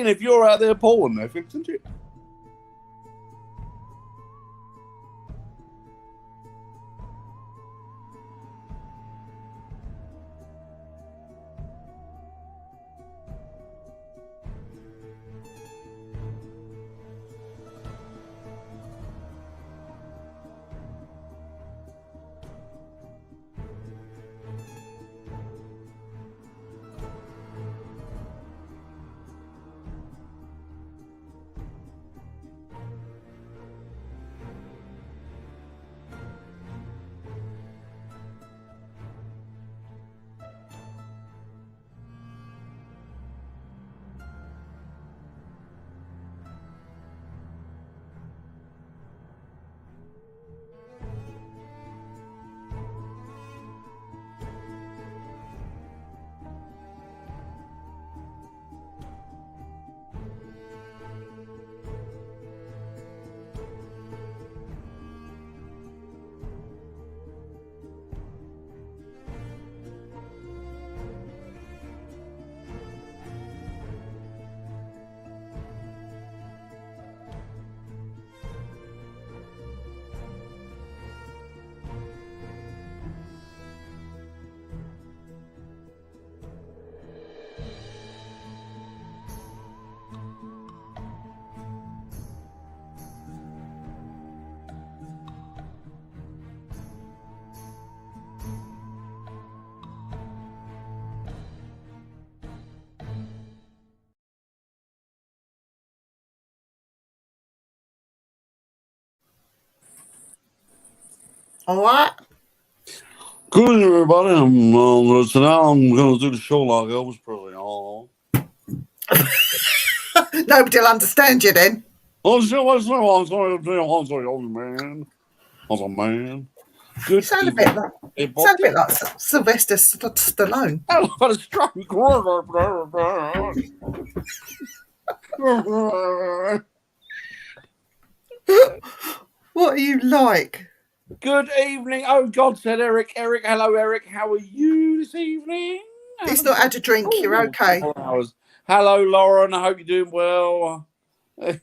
if you're out there pulling there, isn't it? All right. Good evening, everybody. Today I'm going to do the show like Elvis Presley. Nobody will understand you then. Oh, shit, what's that? I'm sorry, man. I was a man. You Good sound a evening. bit like Sylvester Stallone. I've got a stroke. What are you like? Good evening. Oh, God, said Eric. Eric, hello, Eric. How are you this evening? He's not had a drink. You're okay. Hello, Lauren. I hope you're doing well.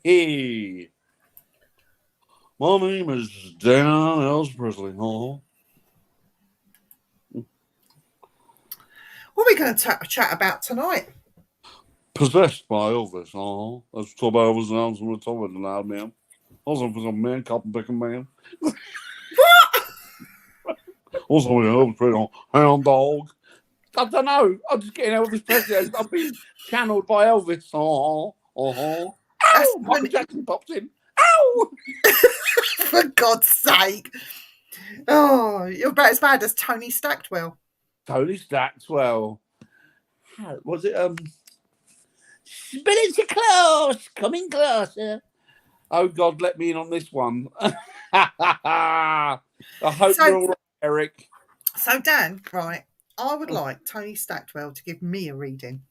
Hey. My name is Dan Elvis Presley. What are we going to chat about tonight? Possessed by Elvis. Let's talk about Elvis and we're talking tonight, man. Also, for some man, cop and picking man. What? Also, Elvis Presley, hound dog. I don't know. I'm just getting Elvis Presley. I've been channeled by Elvis. Ow! Michael Jackson pops in. Ow! For God's sake. Oh, you're about as bad as Tony Stackwell. Tony Stackwell. Was it, Spinning too close, coming closer. Oh, God, let me in on this one. I hope you're all right, Eric. So, Dan, right, I would like Tony Stackwell to give me a reading.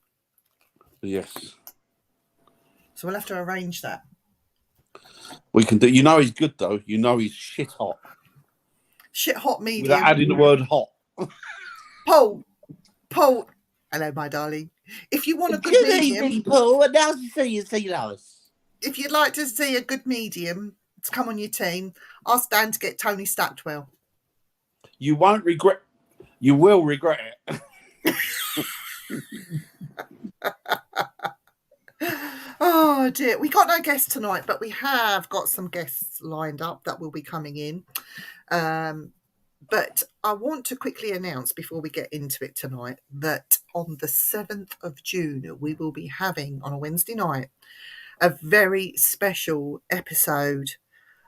Yes. So we'll have to arrange that. We can do. You know he's good, though. You know he's shit hot. Shit hot medium. Without adding the word hot. Paul. Hello, my darling. If you want a good medium... evening, Paul. Nice to see you, Lois. If you'd like to see a good medium to come on your team, ask Dan to get Tony Stackwell. You won't regret. You will regret it. Oh dear, we got no guests tonight, but we have got some guests lined up that will be coming in. But I want to quickly announce before we get into it tonight that on the 7th of June, we will be having on a Wednesday night a very special episode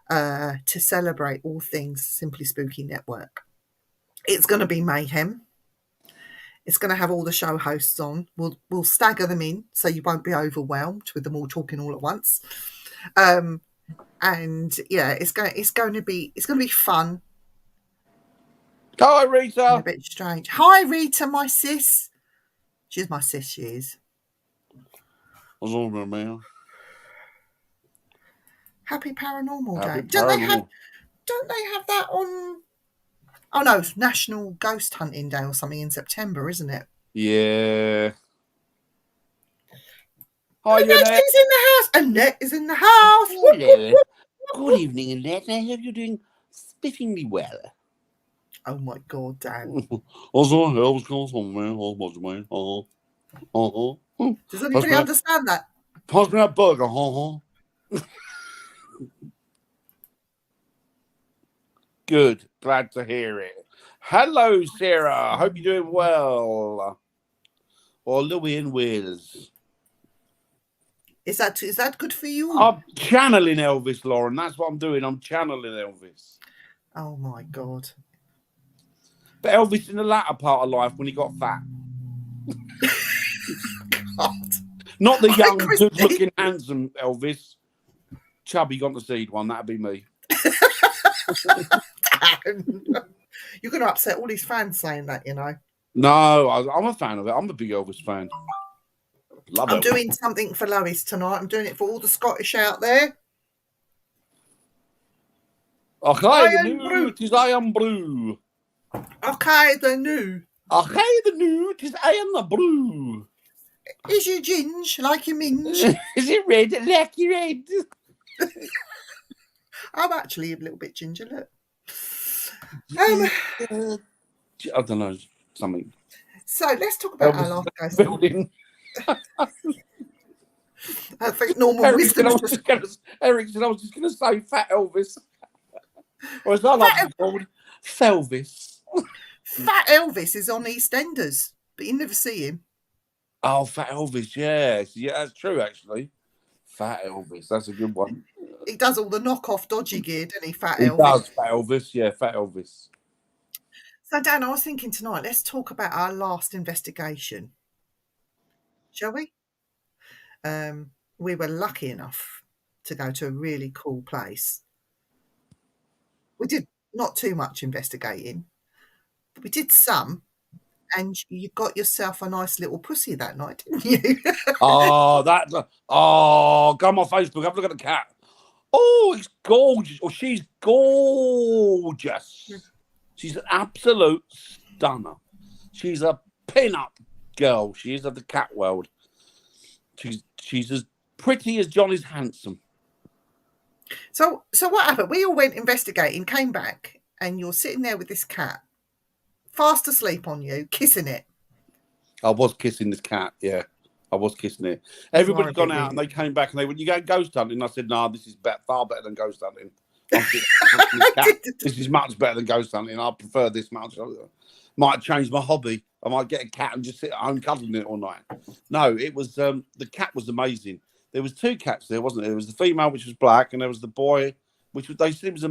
to celebrate all things Simply Spooky Network. It's going to be mayhem. It's going to have all the show hosts on. We'll stagger them in so you won't be overwhelmed with them all talking all at once. And yeah, it's going to be fun. Hi, Rita. A bit strange. Hi, Rita, my sis. She's my sis. She is. What's over, man? Happy Paranormal Happy Day. Don't they have that on? Oh no, it's National Ghost Hunting Day or something in September, isn't it? Yeah. Hi, Annette's Annette. in the house. Annette is in the house. Hello. Good evening, Annette. I hope you're doing spiffingly well. Oh my God, Dan. Also, I was going somewhere. What's mine? Does anybody understand that? Pass me that burger. Good. Glad to hear it. Hello, Sarah. Hope you're doing well. Or Louis in Wales. Is that good for you? I'm channeling Elvis, Lauren. That's what I'm doing. I'm channeling Elvis. Oh my God. But Elvis in the latter part of life when he got fat. God. Not the young, Christy. good-looking, handsome Elvis. Chubby got the seed one. That'd be me. You're going to upset all these fans saying that, you know. No, I'm a fan of it. I'm a big Elvis fan. Love it. I'm doing something for Lois tonight. I'm doing it for all the Scottish out there. Okay, the new, 'tis I am brew. Okay, the new. Okay, the new, 'tis I am the brew. Is your ginge like your minge? Is it red? Like your red? I'm actually a little bit ginger, look. I don't know, something. So let's talk about our last ghost. Building. I think normal wisdom. Eric said I was just going to say Fat Elvis. Or as I like to be called, Felvis. Fat Elvis is on EastEnders, but you never see him. Oh, Fat Elvis, yes. Yeah, that's true, actually. Fat Elvis, that's a good one. He does all the knockoff dodgy gear, doesn't he, Fat He Elvis? does, Fat Elvis, yeah, Fat Elvis. So, Dan, I was thinking tonight, let's talk about our last investigation. Shall we? We were lucky enough to go to a really cool place. We did not too much investigating, but we did some. And you got yourself a nice little pussy that night, didn't you? Go on my Facebook, have a look at the cat. Oh, it's gorgeous. Oh, she's gorgeous. She's an absolute stunner. She's a pin-up girl. She is of the cat world. She's as pretty as John is handsome. So what happened? We all went investigating, came back, and you're sitting there with this cat, fast asleep on you, kissing it. I was kissing this cat, yeah. I was kissing it. Everybody's gone out and they came back and they went, "You go ghost hunting?" I said, "No, this is far better than ghost hunting. This is much better than ghost hunting. I prefer this much. I might change my hobby. I might get a cat and just sit at home cuddling it all night." No, it was the cat was amazing. There was two cats there, wasn't there? There was the female, which was black, and there was the boy, which was, they said it was a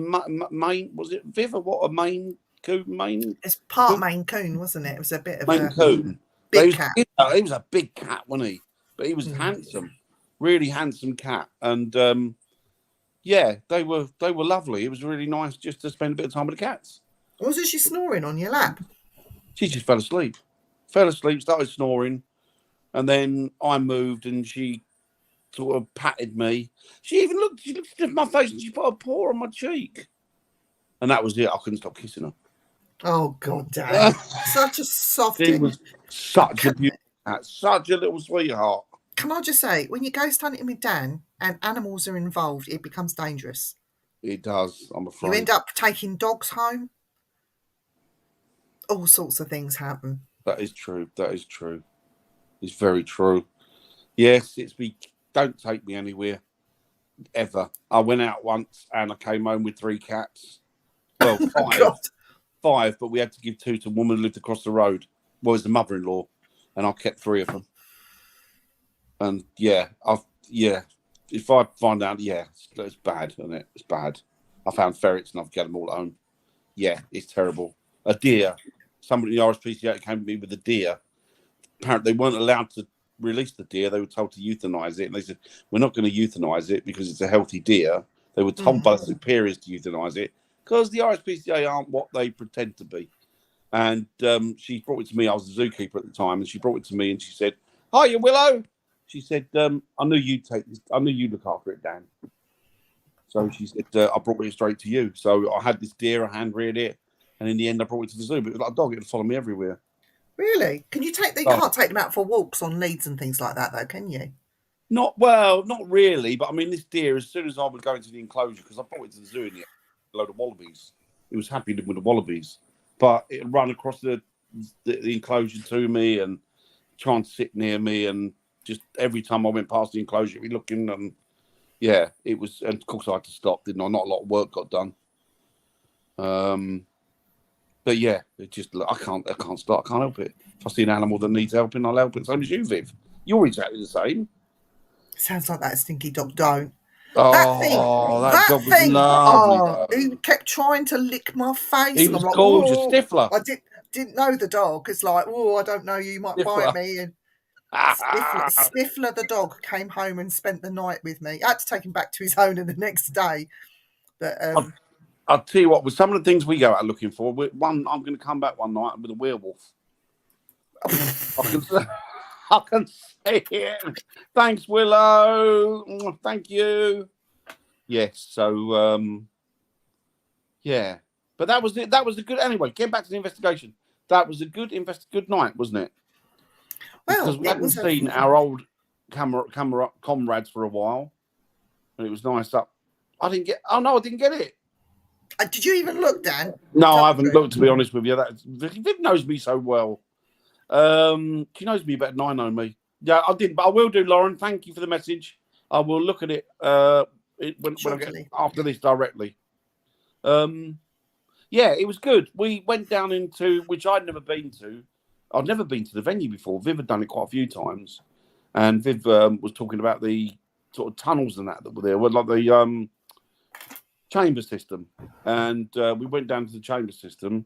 Maine. Was it Viv or what? A Maine Coon? Maine? It's part Maine Coon, wasn't it? It was a bit of Maine Coon. Big cat. He was a big cat, wasn't he? But he was handsome, really handsome cat, and yeah, they were lovely. It was really nice just to spend a bit of time with the cats. Wasn't she snoring on your lap? She just fell asleep, started snoring, and then I moved and she sort of patted me. She looked at my face and she put a paw on my cheek, and that was it. I couldn't stop kissing her. Oh God, Dad! Such a softie. She was such a beautiful cat, such a little sweetheart. Can I just say, when you ghost hunting with Dan and animals are involved, it becomes dangerous. It does, I'm afraid. You end up taking dogs home. All sorts of things happen. That is true. It's very true. Yes, don't take me anywhere, ever. I went out once and I came home with 3 cats. Well, 5, but we had to give 2 to a woman who lived across the road. Well, it was the mother-in-law, and I kept 3 of them. And if I find out, it's bad, isn't it? It's bad. I found ferrets and I've got them all at home. Yeah, it's terrible. A deer. Somebody in the RSPCA came to me with a deer. Apparently, they weren't allowed to release the deer. They were told to euthanize it. And they said, "We're not going to euthanize it because it's a healthy deer." They were told by the superiors to euthanize it because the RSPCA aren't what they pretend to be. And she brought it to me. I was a zookeeper at the time. And she brought it to me and she said, "Hiya, Willow." She said, "I knew you'd take this. I knew you'd look after it, Dan." So she said, "I brought it straight to you." So I had this deer, I hand-reared it. And in the end, I brought it to the zoo. But it was like a dog. It would follow me everywhere. Really? Can you take them? You can't take them out for walks on leads and things like that, though, can you? Not really. But I mean, this deer, as soon as I was going to the enclosure, because I brought it to the zoo in the a load of wallabies. He was happy living with the wallabies, but it run across the enclosure to me and trying to sit near me, and just every time I went past the enclosure, he'd be looking, and yeah, it was. And of course, I had to stop, didn't I? Not a lot of work got done. But yeah, it just I can't stop. I can't help it. If I see an animal that needs helping, I'll help it. Same as you, Viv. You're exactly the same. Sounds like that stinky dog. Don't. Oh, that That dog was thing. lovely Oh, though. he kept trying to lick my face, He and I'm was like, gorgeous, oh, Stifler. I didn't know the dog. It's like, oh, I don't know, you might bite Stifler. me. And Stifler the dog came home and spent the night with me. I had to take him back to his owner the next day. But I'll tell you what, with some of the things we go out looking for, one, I'm going to come back one night with a werewolf. I can see it. Thanks, Willow. Thank you. Yes, so yeah, but that was it. That was a good. Anyway, getting back to the investigation, that was a good night, wasn't it? Because we hadn't seen our old camera comrades for a while, and it was nice. I didn't get. Oh no, I didn't get it. Did you even look, Dan? No, I haven't looked, to be honest with you. Viv knows me so well. She knows me better than I know me. Yeah, I didn't, but I will do, Lauren. Thank you for the message. I will look at it when I get after this directly. Yeah, it was good. We went down into, which I'd never been to. I'd never been to the venue before. Viv had done it quite a few times, and Viv was talking about the sort of tunnels and that were there, like the chamber system, and we went down to the chamber system,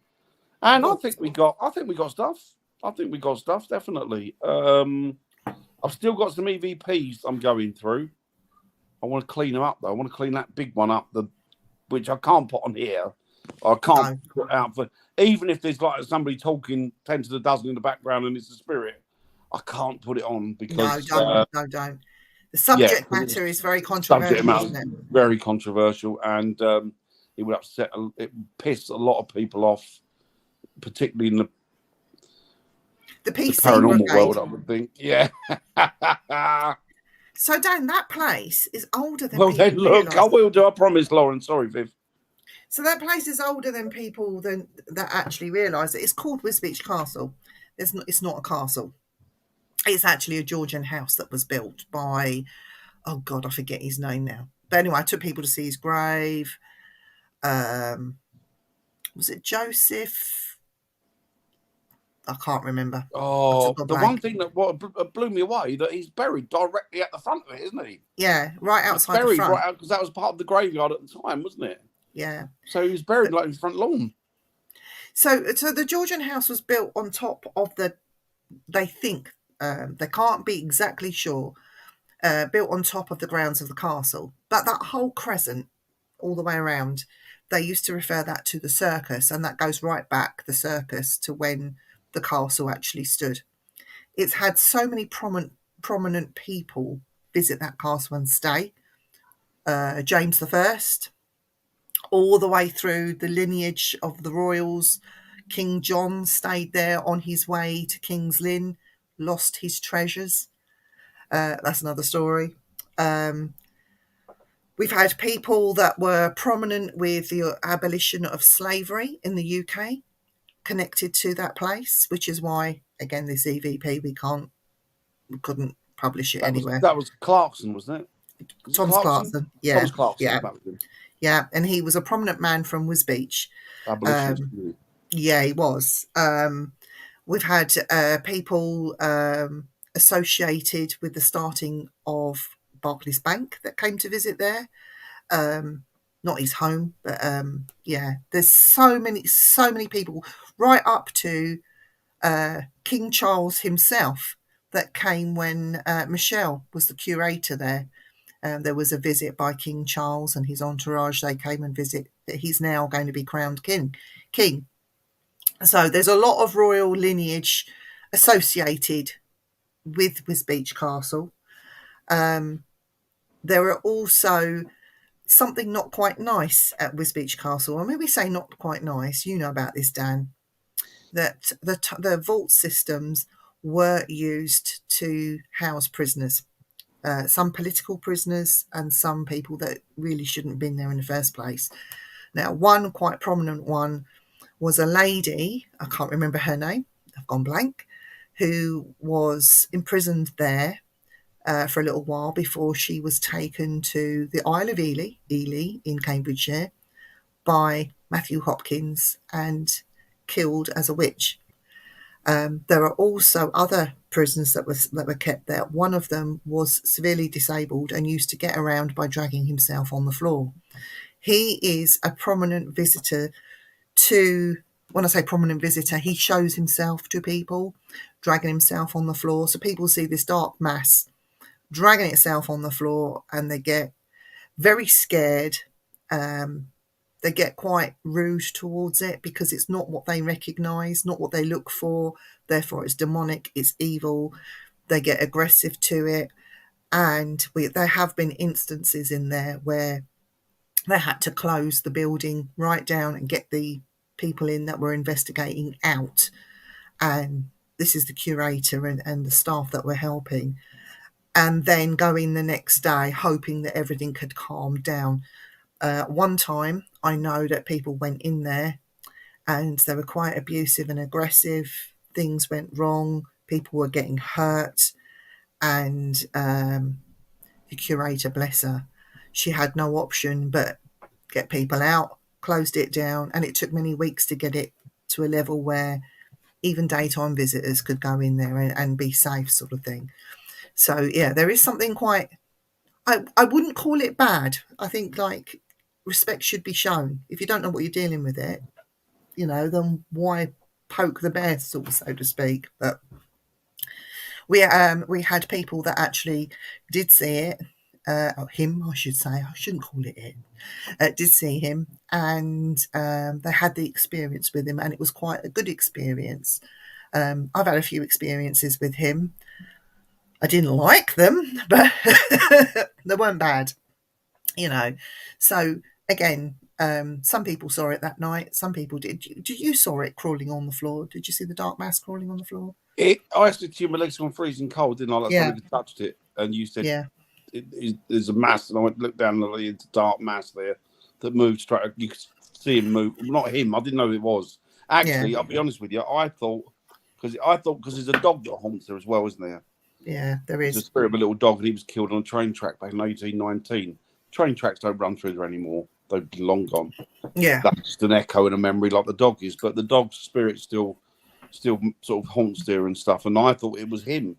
and I think we got stuff. I think we got stuff, definitely. I've still got some EVPs I'm going through. I want to clean them up though. I want to clean that big one up, which I can't put on here. I can't put out for, even if there's like somebody talking 10 to the dozen in the background and it's a spirit, I can't put it on because no, don't. The subject matter is very controversial, isn't it? Very controversial, and it would it piss a lot of people off, particularly in the PC paranormal world, I would think. Yeah. So, Dan, that place is older than. Well, then look, I will do. I promise, Lauren. Sorry, Viv. So that place is older than people that actually realise it. It's called Wisbech Castle. It's not a castle. It's actually a Georgian house that was built by, oh God, I forget his name now. But anyway, I took people to see his grave. Was it Joseph? I can't remember. Oh, the one thing that blew me away, that he's buried directly at the front of it, isn't he? Yeah, right outside the front. Right out, because that was part of the graveyard at the time, wasn't it? Yeah. So he was buried like in the front lawn. So the Georgian house was built on top of they think, they can't be exactly sure, built on top of the grounds of the castle. But that whole crescent, all the way around, they used to refer that to the circus, and that goes right back, the circus, to when the castle actually stood. It's had so many prominent people visit that castle and stay. James I, all the way through the lineage of the royals. King John stayed there on his way to King's Lynn, lost his treasures. That's another story. We've had people that were prominent with the abolition of slavery in the UK connected to that place, which is why, again, this EVP, we couldn't publish it anywhere. That was Clarkson, wasn't it? Thomas Clarkson. Yeah. Thomas Clarkson. Yeah, and he was a prominent man from Wisbech. Yeah, he was. We've had people associated with the starting of Barclays Bank that came to visit there. Not his home, but yeah, there's so many people, right up to King Charles himself, that came when Michelle was the curator there. There was a visit by King Charles and his entourage. They came and visit. He's now going to be crowned king. So there's a lot of royal lineage associated with Wisbech Castle. There are also something not quite nice at Wisbech Castle. And when we say not quite nice, you know about this, Dan, that the vault systems were used to house prisoners. some political prisoners and some people that really shouldn't have been there in the first place. Now, one quite prominent one was a lady, I can't remember her name, I've gone blank, who was imprisoned there for a little while before she was taken to the Isle of Ely in Cambridgeshire, by Matthew Hopkins and killed as a witch. There are also other prisoners that were kept there. One of them was severely disabled and used to get around by dragging himself on the floor. He is a prominent visitor to, when I say prominent visitor, he shows himself to people, dragging himself on the floor. So people see this dark mass dragging itself on the floor and they get very scared. They get quite rude towards it because it's not what they recognise, not what they look for. Therefore, it's demonic, it's evil. They get aggressive to it. And there have been instances in there where they had to close the building right down and get the people in that were investigating out. And this is the curator and the staff that were helping. And then go in the next day hoping that everything had calmed down. One time, I know that people went in there and they were quite abusive and aggressive. Things went wrong. People were getting hurt. And the curator, bless her, she had no option but get people out, closed it down. And it took many weeks to get it to a level where even daytime visitors could go in there and be safe, sort of thing. So, yeah, there is something quite... I wouldn't call it bad. I think, like, respect should be shown. If you don't know what you're dealing with it, then why poke the bear, so to speak. But we had people that actually did see it. Him, I should say. I shouldn't call it it. Did see him, and they had the experience with him, and it was quite a good experience. I've had a few experiences with him. I didn't like them, but they weren't bad, So, again, some people saw it that night. Some people did. You saw it crawling on the floor? Did you see the dark mass crawling on the floor? I said to you, my legs gone freezing cold, didn't I? Like somebody touched it, and you said, yeah, there's a mass, and I went look down the dark mass there that moved straight. You could see him move. Not him. I didn't know who it was. Actually, I'll be honest with you. I thought because there's a dog that haunts there as well, isn't there? Yeah, there is. There's a spirit of a little dog, and he was killed on a train track back in 1819. Train tracks don't run through there anymore. They've been long gone. Yeah, that's just an echo and a memory, like the dog is. But the dog's spirit still sort of haunts there and stuff. And I thought it was him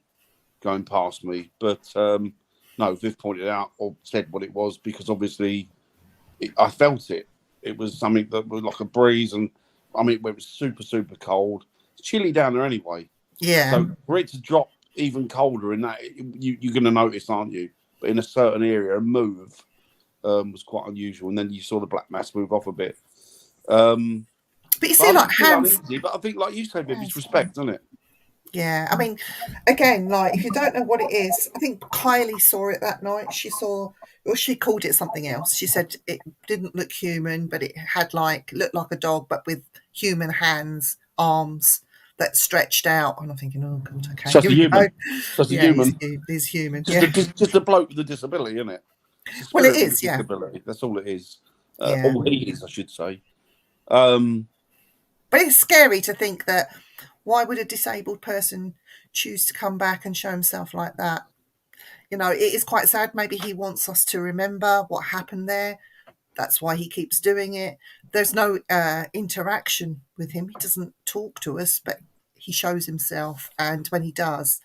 going past me, but no. Viv pointed out or said what it was because obviously I felt it. It was something that was like a breeze, and I mean it was super cold. It's chilly down there anyway. Yeah. So for it to drop even colder in that, you're going to notice, aren't you? But in a certain area, a move was quite unusual, and then you saw the black mass move off a bit. But you see, like hands. Uneasy, but I think, like you said, Viv, it's respect, isn't it? Yeah, I mean, again, like if you don't know what it is, I think Kylie saw it that night. She called it something else. She said it didn't look human, but it had looked like a dog, but with human hands, arms that stretched out. And I'm thinking, oh god, okay, just a human. Just a human. He's human. Just a bloke with a disability, isn't it? Well, it is. Yeah, disability. That's all it is. All he is, I should say. But it's scary to think that. Why would a disabled person choose to come back and show himself like that? It is quite sad. Maybe he wants us to remember what happened there. That's why he keeps doing it. There's no interaction with him. He doesn't talk to us, but he shows himself. And when he does,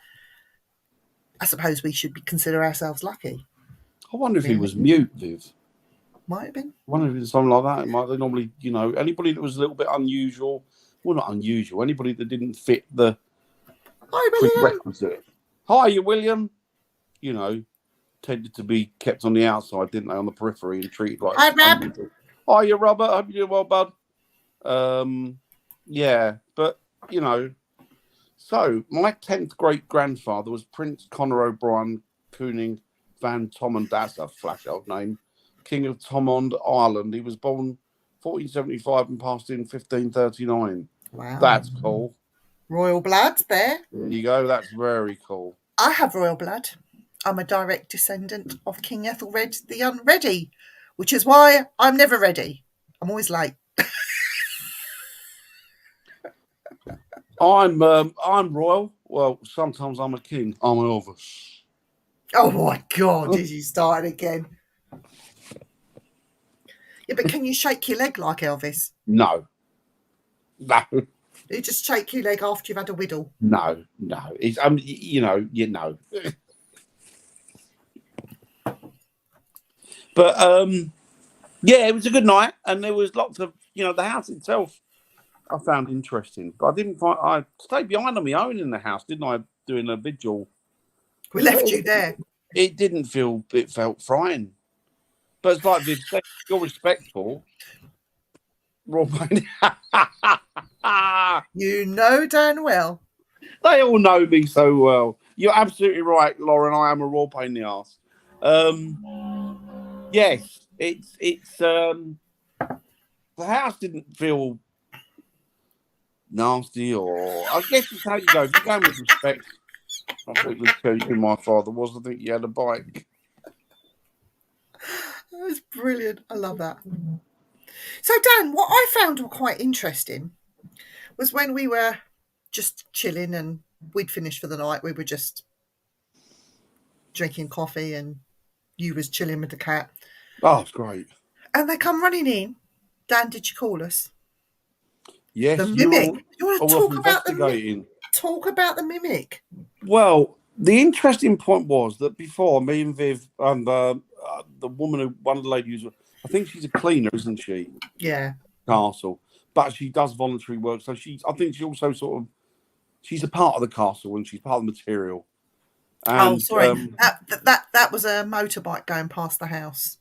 I suppose we should consider ourselves lucky. I wonder if he was mute, Viv. Might have been. I wonder if it's something like that. They normally, anybody that was a little bit unusual. Well, not unusual. Anybody that didn't fit the prerequisite. Hi, William. Tended to be kept on the outside, didn't they, on the periphery and treated like. Hi, Rob. Hi, Robert. I hope you're doing well, bud. Yeah, but so my 10th great grandfather was Prince Conor O'Brien Cooning van Thomond. That's a flash old name. King of Thomond, Ireland. He was born 1475 and passed in 1539. Wow. That's cool. Royal blood there. There you go. That's very cool. I have royal blood. I'm a direct descendant of King Ethelred the Unready, which is why I'm never ready. I'm always late. I'm royal. Well, sometimes I'm a king. I'm Elvis. Oh my God, is you started again? Yeah, but can you shake your leg like Elvis? No. You just shake your leg after you've had a whittle. No. It's you know. But yeah, it was a good night, and there was lots of the house itself I found interesting, but I stayed behind on my own in the house, didn't I? Doing a vigil. We left you there. It didn't feel. It felt frying. But it's like Viv said, you're respectful. Raw pain. You know damn well. They all know me so well. You're absolutely right, Lauren. I am a raw pain in the ass. Yes, it's the house didn't feel nasty, or I guess it's how you go. If you're going with respect, I think we tell you who my father was. I think he had a bike. That was brilliant. I love that. So, Dan, what I found quite interesting was when we were just chilling and we'd finished for the night. We were just drinking coffee and you was chilling with the cat. Oh, it's great. And they come running in. Dan, did you call us? Yes, the mimic. You want to talk about talk about the mimic? Well, the interesting point was that before me and Viv and the woman one of the ladies, I think she's a cleaner, isn't she? Yeah. Castle, but she does voluntary work, so I think she also she's a part of the castle and she's part of the material. And, sorry, that was a motorbike going past the house.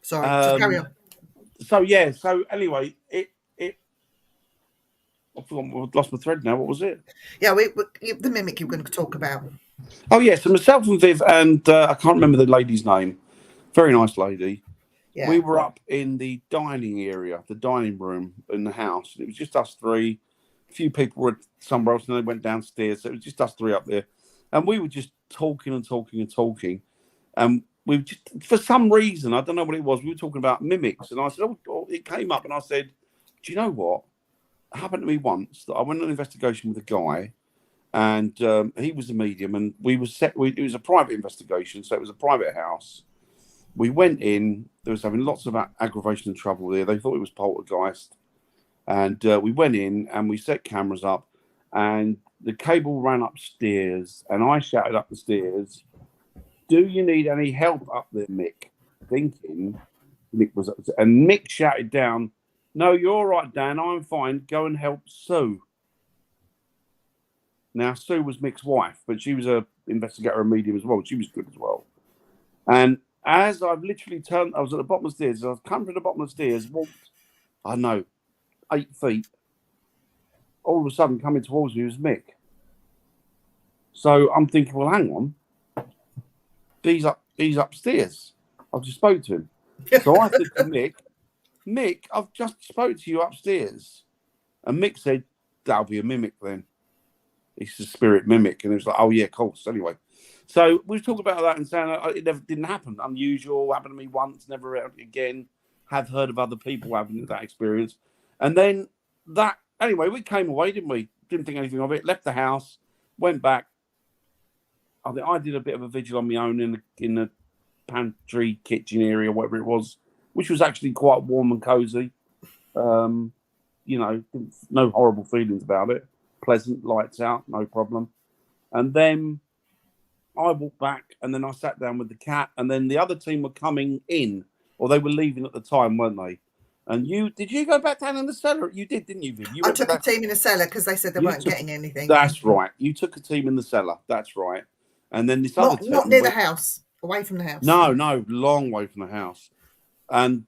Sorry, just carry on. So anyway, I've lost my thread now. What was it? Yeah, the mimic you were going to talk about. Oh yeah, so myself and Viv and I can't remember the lady's name. Very nice lady. Yeah. We were up in the dining area, the dining room in the house. It was just us three. A few people were somewhere else, and they went downstairs. So it was just us three up there, and we were just talking. And we just, for some reason, I don't know what it was. We were talking about mimics, and I said, "Oh, it came up," and I said, "Do you know what? It happened to me once that I went on an investigation with a guy, and he was a medium, and we were set. It was a private investigation, so it was a private house. We went in. There was having lots of aggravation and trouble there. They thought it was poltergeist, and we went in and we set cameras up, and the cable ran upstairs, and I shouted up the stairs, 'Do you need any help up there, Mick?' Thinking Mick was up there. And Mick shouted down, 'No, you're all right, Dan. I'm fine. Go and help Sue.' Now, Sue was Mick's wife, but she was an investigator and medium as well. She was good as well. And as I've literally turned, I was at the bottom of the stairs. I've come from the bottom of the stairs, walked, I don't know, 8 feet. All of a sudden, coming towards me was Mick. So I'm thinking, well, hang on. He's upstairs. I've just spoke to him. So I said to Mick, I've just spoke to you upstairs. And Mick said, that'll be a mimic then. It's a spirit mimic. And it was like, oh, yeah, of course. Anyway. So we talk about that and saying it never didn't happen. Unusual, happened to me once, never again. Have heard of other people having that experience. And then anyway, we came away, didn't we? Didn't think anything of it. Left the house, went back. I think I did a bit of a vigil on my own in the pantry, kitchen area, whatever it was, which was actually quite warm and cozy. No horrible feelings about it. Pleasant, lights out, no problem. And then I walked back, and then I sat down with the cat, and then the other team were coming in, or they were leaving at the time, weren't they? And did you go back down in the cellar? You did, didn't you, Viv? I took a team in the cellar because they said they weren't getting anything. That's right. You took a team in the cellar. That's right. And then this other team, not near the house, away from the house. No, long way from the house, and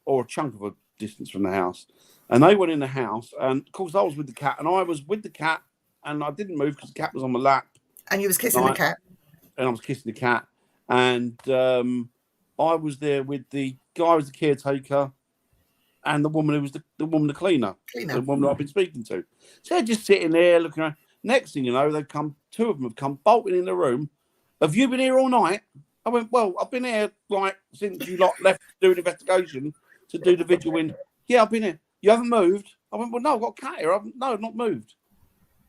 or a chunk of a distance from the house. And they went in the house, and of course I was with the cat, and I was with the cat, and I didn't move because the cat was on my lap. And you was kissing the cat. And I was kissing the cat, and I was there with the guy who was the caretaker, and the woman who was the cleaner, the woman that I've been speaking to. So they're just sitting there looking around. Next thing you know, two of them have come bolting in the room. Have you been here all night? I went, well, I've been here like since you lot left to do an investigation to do the vigil in. Yeah, I've been here. You haven't moved? I went, well, no, I've got a cat here. No, I've not moved.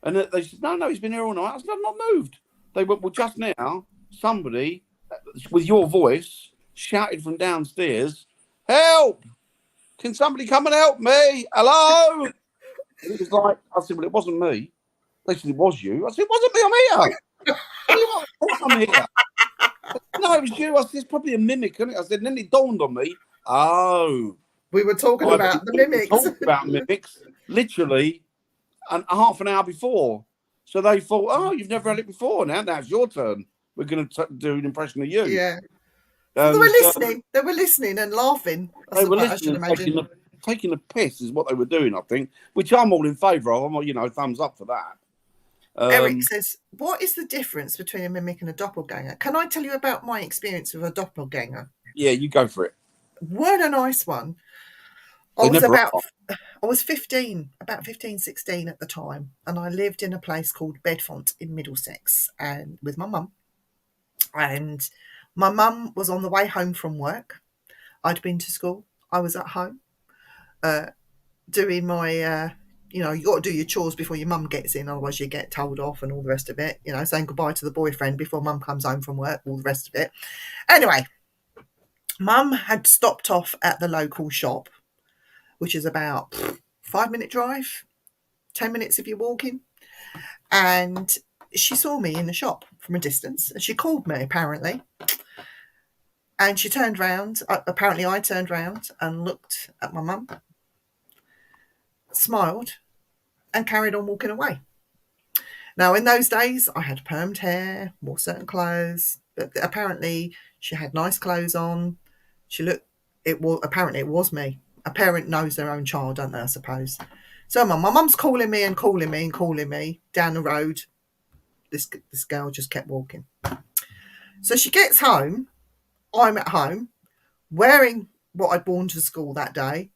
And they said, no, he's been here all night. I said, I've not moved. They went, well, just now, somebody with your voice shouted from downstairs, help! Can somebody come and help me? Hello? And it was like, I said, well, it wasn't me. They said, it was you. I said, it wasn't me, I'm here. Of course I'm here. No, it was you. I said, it's probably a mimic, isn't it? I said, and then it dawned on me, we were talking about the mimics. Talking about mimics, literally half an hour before. So they thought, oh, you've never had it before. Now it's your turn. We're going to do an impression of you. Yeah. So they were listening. They were listening and laughing. They were listening, taking the piss is what they were doing, I think, which I'm all in favour of. I'm, thumbs up for that. Eric says, what is the difference between a mimic and a doppelganger? Can I tell you about my experience with a doppelganger? Yeah, you go for it. What a nice one. I was 15, about 15, 16 at the time, and I lived in a place called Bedfont in Middlesex and with my mum. And my mum was on the way home from work. I'd been to school. I was at home doing my, you got to do your chores before your mum gets in, otherwise you get told off and all the rest of it, saying goodbye to the boyfriend before mum comes home from work, all the rest of it. Anyway, mum had stopped off at the local shop, which is about 5-minute drive, 10 minutes if you're walking. And she saw me in the shop from a distance and she called me, apparently. And she turned round. Apparently I turned round and looked at my mum, smiled and carried on walking away. Now, in those days, I had permed hair, wore certain clothes, but apparently she had nice clothes on. Apparently it was me. A parent knows their own child, don't they, I suppose. So my mum's calling me down the road. This girl just kept walking. So she gets home. I'm at home, wearing what I'd worn to school that day.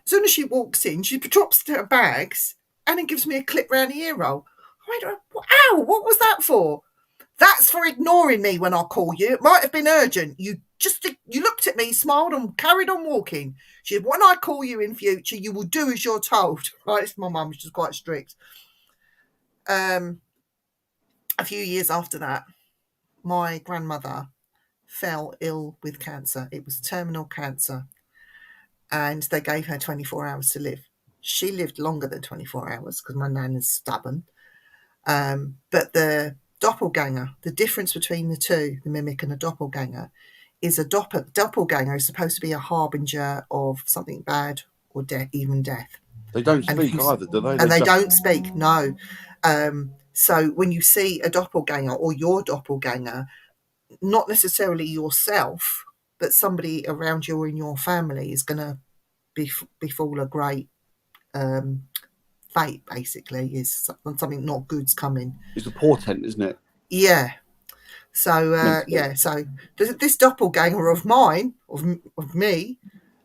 As soon as she walks in, she drops her bags and then gives me a clip round the ear roll. I went, ow, what was that for? That's for ignoring me when I call you. It might have been urgent. You looked at me, smiled and carried on walking. She said, when I call you in future, you will do as you're told. Right, it's my mum, which is quite strict. A few years after that, my grandmother fell ill with cancer. It was terminal cancer. And they gave her 24 hours to live. She lived longer than 24 hours because my nan is stubborn. But the doppelganger, the difference between the two, the mimic and the doppelganger, is a doppelganger is supposed to be a harbinger of something bad or even death. They don't speak either, do they? And they don't speak, no. So when you see a doppelganger or your doppelganger, not necessarily yourself, but somebody around you or in your family is going to befall a great fate, basically, is something not good's coming. It's a portent, isn't it? Yeah. So, so this doppelganger of mine, of me,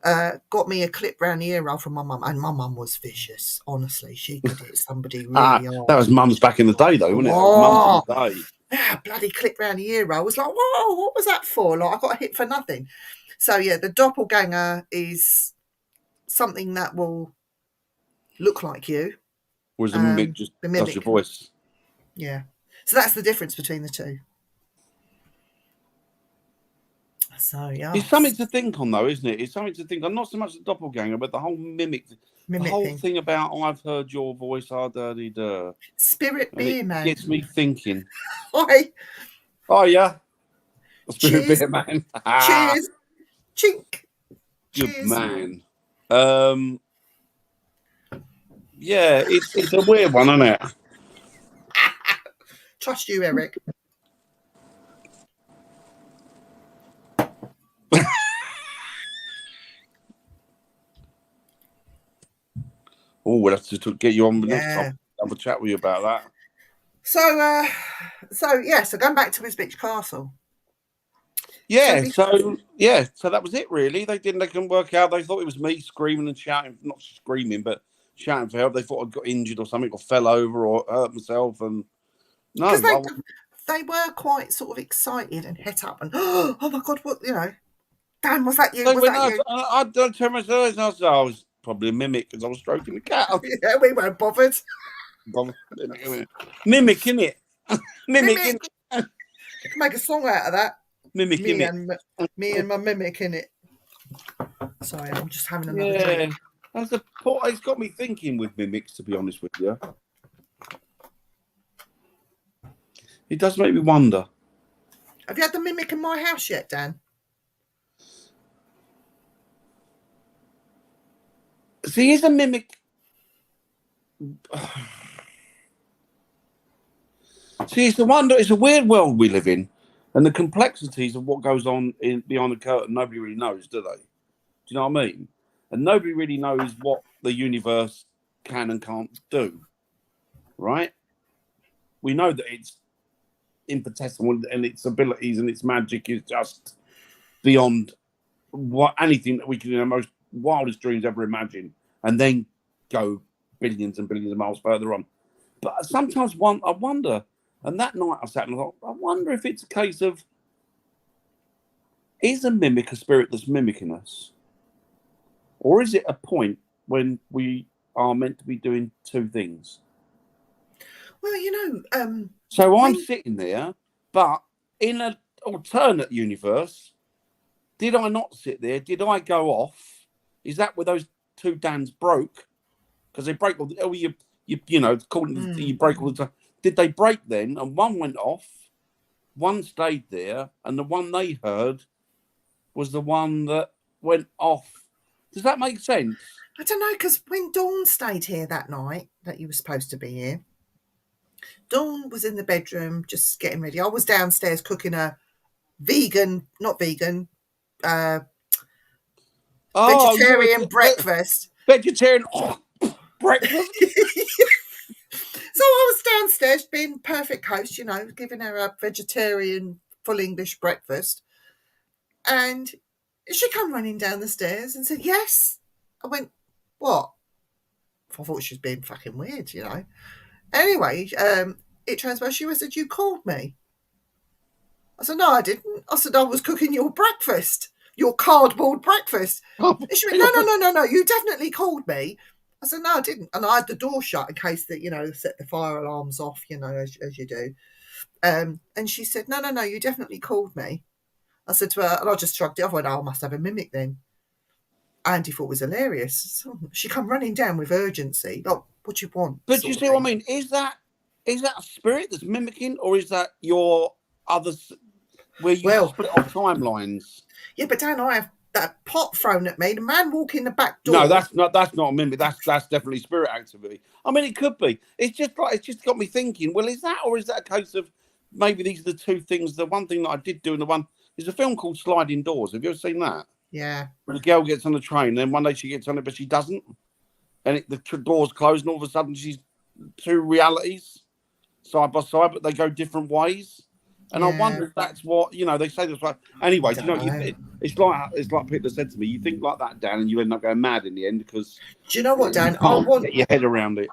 got me a clip round the ear roll from my mum. And my mum was vicious, honestly. She could hit somebody really hard. That was mum's back in the day, though, wasn't it? Mum's in the day. Yeah, bloody clip round the ear roll. I was like, whoa, what was that for? Like, I got hit for nothing. So, yeah, the doppelganger is something that will look like you. Whereas the mimic just does your voice. Yeah. So that's the difference between the two. So, yeah. It's something to think on, though, isn't it? It's something to think on. Not so much the doppelganger, but the whole mimic the whole thing about I've heard your voice, da-dee-da. Spirit beer man. Gets me thinking. Hi. Oh, yeah. Spirit beer man. Cheers. Chink. Good Cheers. Man. Yeah, it's a weird one, isn't it? Trust you, Eric. Oh, we'll have to get you on the next time. Have a chat with you about that. So going back to Wisbech Castle. Yeah, so that was it really. They couldn't work out. They thought it was me screaming and shouting, not screaming, but shouting for help. They thought I'd got injured or something, or fell over, or hurt myself. And no, Because they were quite sort of excited and het up and oh my God, what Dan, was that you? they Was went. that you? I turned myself and I said, I was probably a mimic because I was stroking the cat. Yeah, we weren't bothered. Mimic, innit? Mimic. Make a song out of that. Mimic, me innit? Me and my mimic in it. Sorry, I'm just having another drink. That's the point. It's got me thinking with mimics, to be honest with you. It does make me wonder. Have you had the mimic in my house yet, Dan? See, is a mimic. See, it's a weird world we live in, and the complexities of what goes on behind the curtain, nobody really knows, do they? Do you know what I mean? And nobody really knows what the universe can and can't do, right? We know that it's infinitesimal and its abilities and its magic is just beyond anything that we can in our most wildest dreams ever imagine, and then go billions and billions of miles further on. But sometimes I wonder, and that night I sat and I thought, I wonder if it's a case of, is a mimic a spirit that's mimicking us? Or is it a point when we are meant to be doing two things? Well, so I'm sitting there, but in an alternate universe, did I not sit there? Did I go off? Is that where those two Dans broke? Because they break all the, you break all the time. Did they break then? And one went off, one stayed there, and the one they heard was the one that went off. Does that make sense? I don't know, because when Dawn stayed here that night that you were supposed to be here, Dawn was in the bedroom just getting ready. I was downstairs cooking a vegetarian breakfast. Vegetarian breakfast? So I was downstairs being perfect host, giving her a vegetarian full English breakfast. And she come running down the stairs and said, yes. I went, what? I thought she was being fucking weird, Anyway, it transpired she said, you called me. I said, no, I didn't. I said, I was cooking your breakfast, your cardboard breakfast. And she went, no, you definitely called me. I said, no, I didn't. And I had the door shut in case that, set the fire alarms off, as you do. And she said, no, you definitely called me. I said to her, and I just shrugged it off. I went, I must have a mimic then. Andy thought it was hilarious. So she come running down with urgency. Like, what do you want? But you see what I mean? Is that a spirit that's mimicking, or is that your other, where you split off timelines? Yeah, but Dan, I have that pot thrown at me. The man walking the back door. No, that's not a mimic. That's definitely spirit activity. I mean, it could be. It's just got me thinking. Well, is that, or is that a case of maybe these are the two things? The one thing that I did do, and the one is a film called Sliding Doors. Have you ever seen that? Yeah. Where the girl gets on the train, and then one day she gets on it, but she doesn't, and the doors close, and all of a sudden she's two realities side by side, but they go different ways. And I wonder if that's what they say. This, like, anyway, it's like Peter said to me. You think like that, Dan, and you end up going mad in the end because. Do you know what, Dan? I want get your head around it.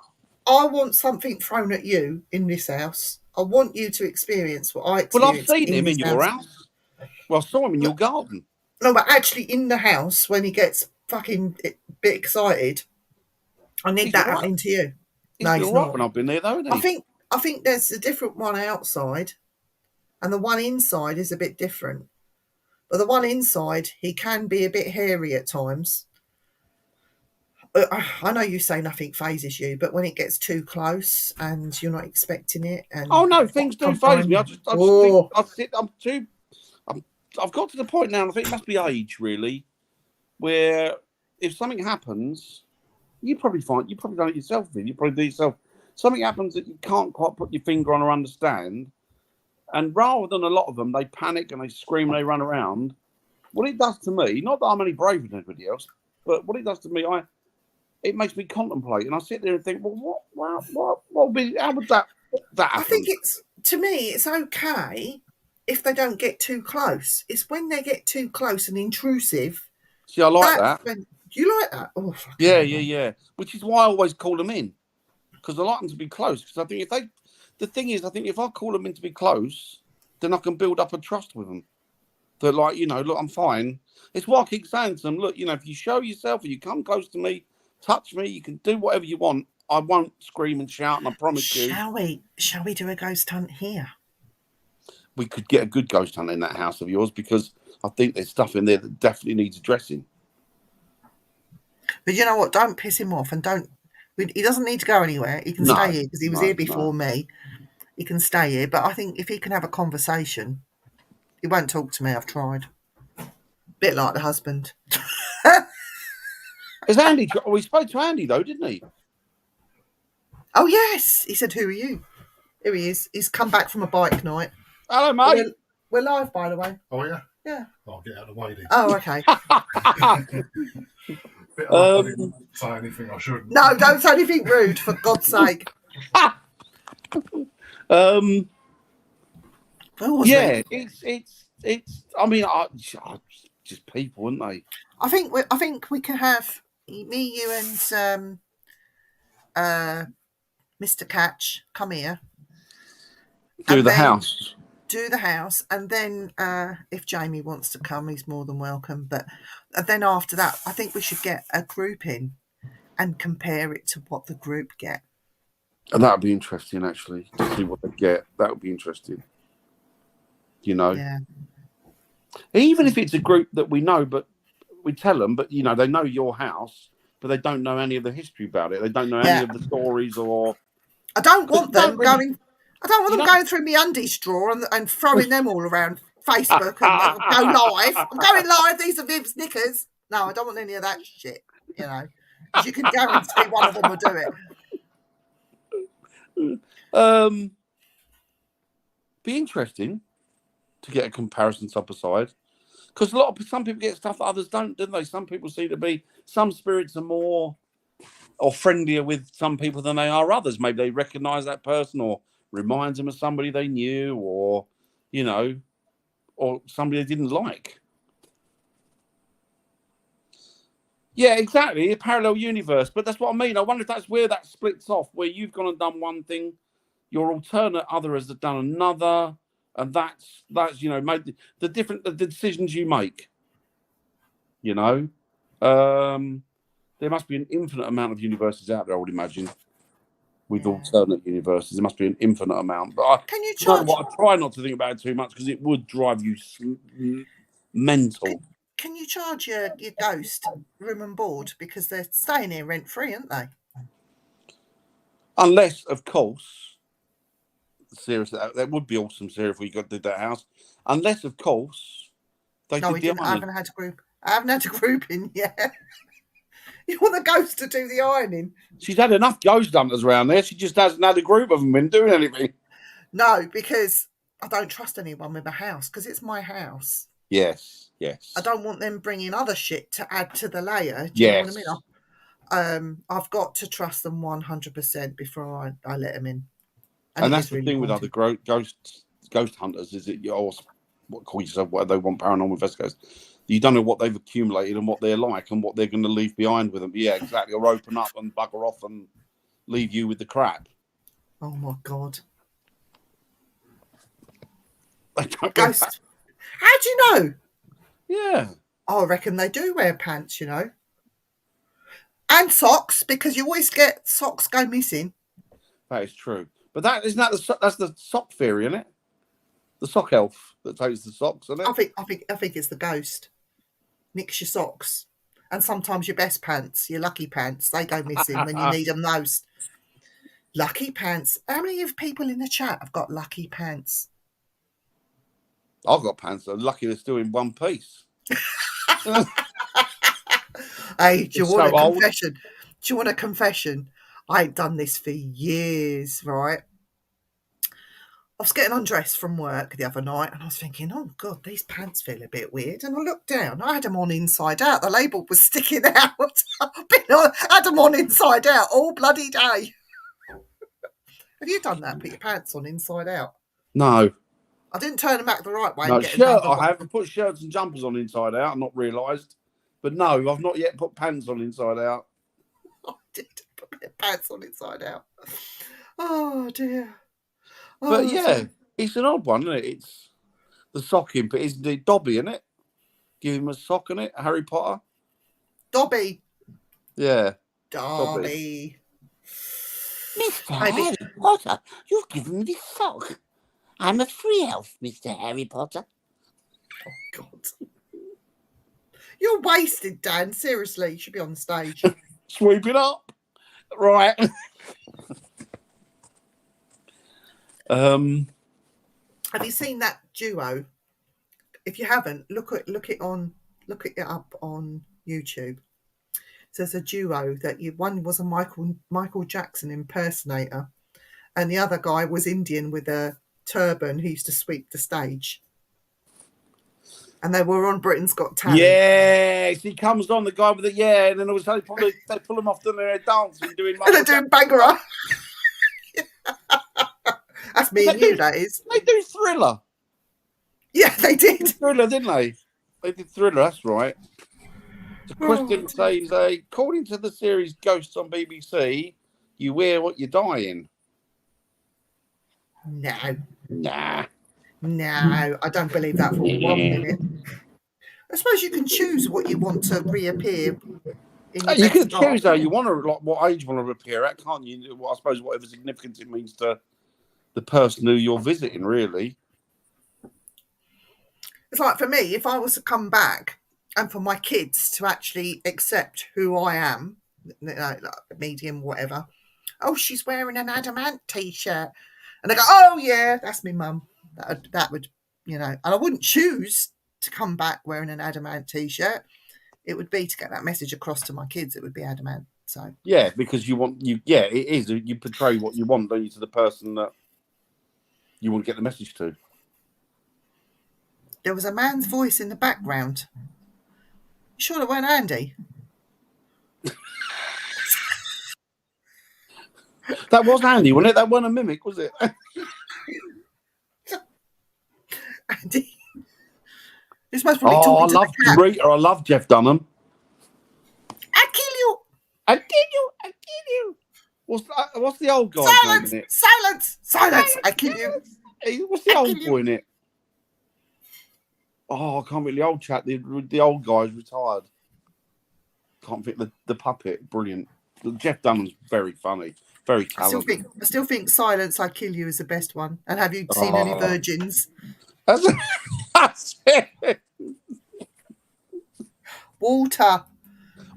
I want something thrown at you in this house. I want you to experience what I experienced. Well, I've seen him in your house. Well, I saw him in your garden. No, but actually in the house when he gets fucking a bit excited, I need that happening to you. He's all right when I've been there, though, isn't he? I think there's a different one outside, and the one inside is a bit different. But the one inside, he can be a bit hairy at times. I know you say nothing phases you, but when it gets too close and you're not expecting it, and no, things do phase me. I've got to the point now, and I think it must be age, really, where if something happens, you probably done it yourself, Viv. You probably do it yourself. Something happens that you can't quite put your finger on or understand, and rather than a lot of them, they panic and they scream and they run around. What it does to me, not that I'm any braver than anybody else, but what it does to me, it makes me contemplate, and I sit there and think, well, how would that happen? I think it's okay if they don't get too close. It's when they get too close and intrusive. See, I like that. You like that? Oh, Yeah. Which is why I always call them in, because I like them to be close. Because I think the thing is, I think if I call them in to be close, then I can build up a trust with them. They're like, look, I'm fine. It's why I keep saying to them, look, if you show yourself, if you come close to me, touch me, you can do whatever you want. I won't scream and shout, and I promise you. Shall we do a ghost hunt here? We could get a good ghost hunt in that house of yours, because I think there's stuff in there that definitely needs addressing. But you know what? Don't piss him off, and don't. He doesn't need to go anywhere. He can stay here because he was here before me. He can stay here, but I think if he can have a conversation, he won't talk to me. I've tried. Bit like the husband. Is Andy? We spoke to Andy though, didn't he? Oh yes, he said, "Who are you?" Here he is. He's come back from a bike night. Hello, mate. We're live, by the way. Oh yeah. Yeah. I'll get out of the way then. Oh, okay. I didn't say anything I shouldn't. No, don't say anything rude, for God's sake. Yeah, it's. I mean, just people, aren't they? I think we can have me, you, and Mr. Catch come here. Do the house. Do the house, and then if Jamie wants to come, he's more than welcome. But then after that, I think we should get a group in and compare it to what the group get. And that would be interesting, actually, to see what they get. That would be interesting. Yeah. Even if it's a group that we know, but we tell them, but they know your house, but they don't know any of the history about it. They don't know any of the stories, or I don't want them going. I don't want them going through my undies drawer and throwing them all around Facebook and go live. I'm going live. These are Viv's knickers. No, I don't want any of that shit. Because you can guarantee one of them will do it. Be interesting to get a comparison side by side, because some people get stuff that others don't they? Some people seem to be, some spirits are more or friendlier with some people than they are others. Maybe they recognise that person, or reminds them of somebody they knew, or or somebody they didn't like. Yeah, exactly, a parallel universe. But that's what I mean. I wonder if that's where that splits off, where you've gone and done one thing, your alternate other has done another, and that's made the decisions you make. There must be an infinite amount of universes out there, I would imagine. With alternate universes, there must be an infinite amount. But I try not to think about it too much, because it would drive you mental. Can you charge your ghost room and board, because they're staying here rent free, aren't they? Unless, of course, seriously, that would be awesome, Sarah, if we did that house. Unless, of course, they did the ironing. I haven't had a group in yet. You want the ghost to do the ironing? She's had enough ghost hunters around there. She just hasn't had a group of them been doing anything. No, because I don't trust anyone with a house, because it's my house. Yes. I don't want them bringing other shit to add to the layer. Do you know what I mean? I've got to trust them 100% before I let them in. And that's the thing with other ghost hunters, is that call yourself what they want, paranormal investigators. You don't know what they've accumulated and what they're like and what they're going to leave behind with them. But yeah, exactly. Or open up and bugger off and leave you with the crap. Oh my God. Ghost. How do you know? Yeah. I reckon they do wear pants, And socks, because you always get socks go missing. That is true. But that's the sock theory, isn't it? The sock elf that takes the socks, isn't it? I think it's the ghost. Nicks your socks. And sometimes your best pants, your lucky pants, they go missing when you need them most. Lucky pants. How many of people in the chat have got lucky pants? I've got pants that are lucky they're still in one piece. Hey, do you want a confession? Do you want a confession? I ain't done this for years, right? I was getting undressed from work the other night, and I was thinking, oh, God, these pants feel a bit weird. And I looked down. I had them on inside out. The label was sticking out. I had them on inside out all bloody day. Have you done that? Put your pants on inside out? No. I didn't turn them back the right way. No, shirt I have. I put shirts and jumpers on inside out and not realised. But no, I've not yet put pants on inside out. I did put my pants on inside out. Oh dear. Oh, But yeah, it's an odd one, isn't it? It's the socking, but isn't it Dobby, isn't it? Give him a sock in it, Harry Potter. Dobby. Yeah. Dobby. Mr. Harry Potter, you've given me this sock. I'm a free elf, Mr. Harry Potter. Oh, God. You're wasted, Dan. Seriously, you should be on the stage. Sweep it up. Right. Have you seen that duo? If you haven't, look it up on YouTube. So there's a duo that one was a Michael Jackson impersonator, and the other guy was Indian with a turban who used to sweep the stage. And they were on Britain's Got Talent. Yes, he comes on, the guy with it, and then all of a sudden they pull him off doing their dance and doing and they're doing Bangara. That's me and you, that is. They do Thriller. Yeah, they did. Thriller, didn't they? They did Thriller, that's right. The question says, according to the series Ghosts on BBC, you wear what you die in. No. Nah. No, I don't believe that for 1 minute. I suppose you can choose what you want to reappear. You can choose how you want to, like what age you want to appear at, can't you? Well, I suppose whatever significance it means to the person who you're visiting, really. It's like for me, if I was to come back and for my kids to actually accept who I am, like medium, whatever. Oh, she's wearing an Adamant t-shirt. And they go, oh, yeah, that's me mum. That would, and I wouldn't choose to come back wearing an Adamant t-shirt. It would be to get that message across to my kids. It would be Adamant. So yeah, because it is. You portray what you want, don't you, to the person that you want to get the message to. There was a man's voice in the background. You sure it weren't Andy? That was Andy, wasn't it? That wasn't a mimic, was it? Andy. This must probably talking to the cat. Rita. I love Jeff Dunham. I kill you. I kill you. I kill you. What's the old guy's name in it? Silence. I kill you. Hey, what's the old boy in it? Oh, I can't remember the old chap. The old guy's retired. Can't think the puppet. Brilliant. Jeff Dunham's very funny. Very talented. I still think Silence, I Kill You is the best one. And have you seen any virgins? That's it. Walter,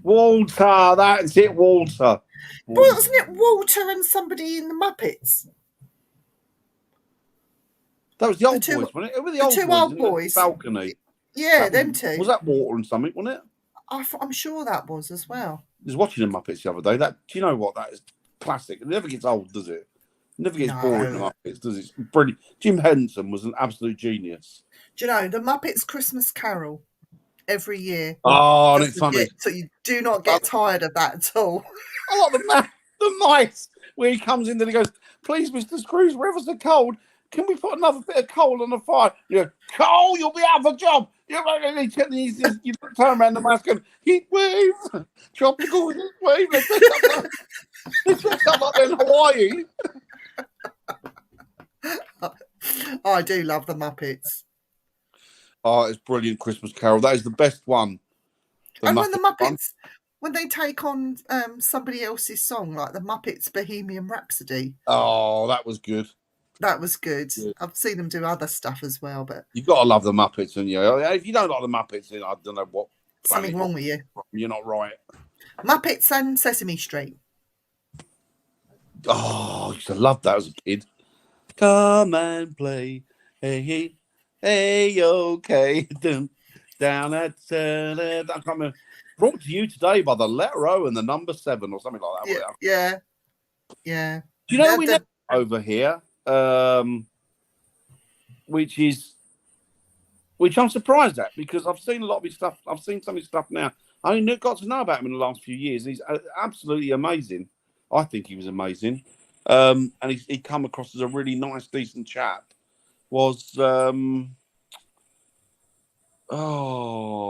that's it, Walter. Well, wasn't it Walter and somebody in the Muppets? That was the old boys, wasn't it? Who were the old boys? Balcony. Yeah, them two. Was that Walter and something, wasn't it? I'm sure that was as well. I was watching the Muppets the other day. Do you know what? That is classic. It never gets old, does it? It never gets boring, the Muppets, does it? It's brilliant. Jim Henson was an absolute genius. Do you know, the Muppets Christmas Carol every year. Oh, and it's funny. So you do not get tired of that at all. I like the mice where he comes in and he goes, please, Mr. Scrooge, wherever's the cold, can we put another bit of coal on the fire? You go, coal, you'll be out of a job. You turn around the mouse going, heat wave, tropical heat wave. Let's come up in Hawaii. I do love the Muppets. Oh, it's brilliant, Christmas Carol. That is the best one. And when the Muppets, when they take on somebody else's song, like the Muppets Bohemian Rhapsody. Oh, that was good. That was good. Yeah. I've seen them do other stuff as well, but you've got to love the Muppets, and if you don't like the Muppets, then I don't know what. Something wrong with you. You're not right. Muppets and Sesame Street. Oh, I used to love that as a kid. Come and play, hey, okay. Down at I can't remember. Brought to you today by the letter O and the number 7 or something like that. Yeah. Do you know we never over here? Which I'm surprised at, because I've seen a lot of his stuff. I've seen some of his stuff now. I only got to know about him in the last few years. He's absolutely amazing. I think he was amazing. And he come across as a really nice, decent chap. Was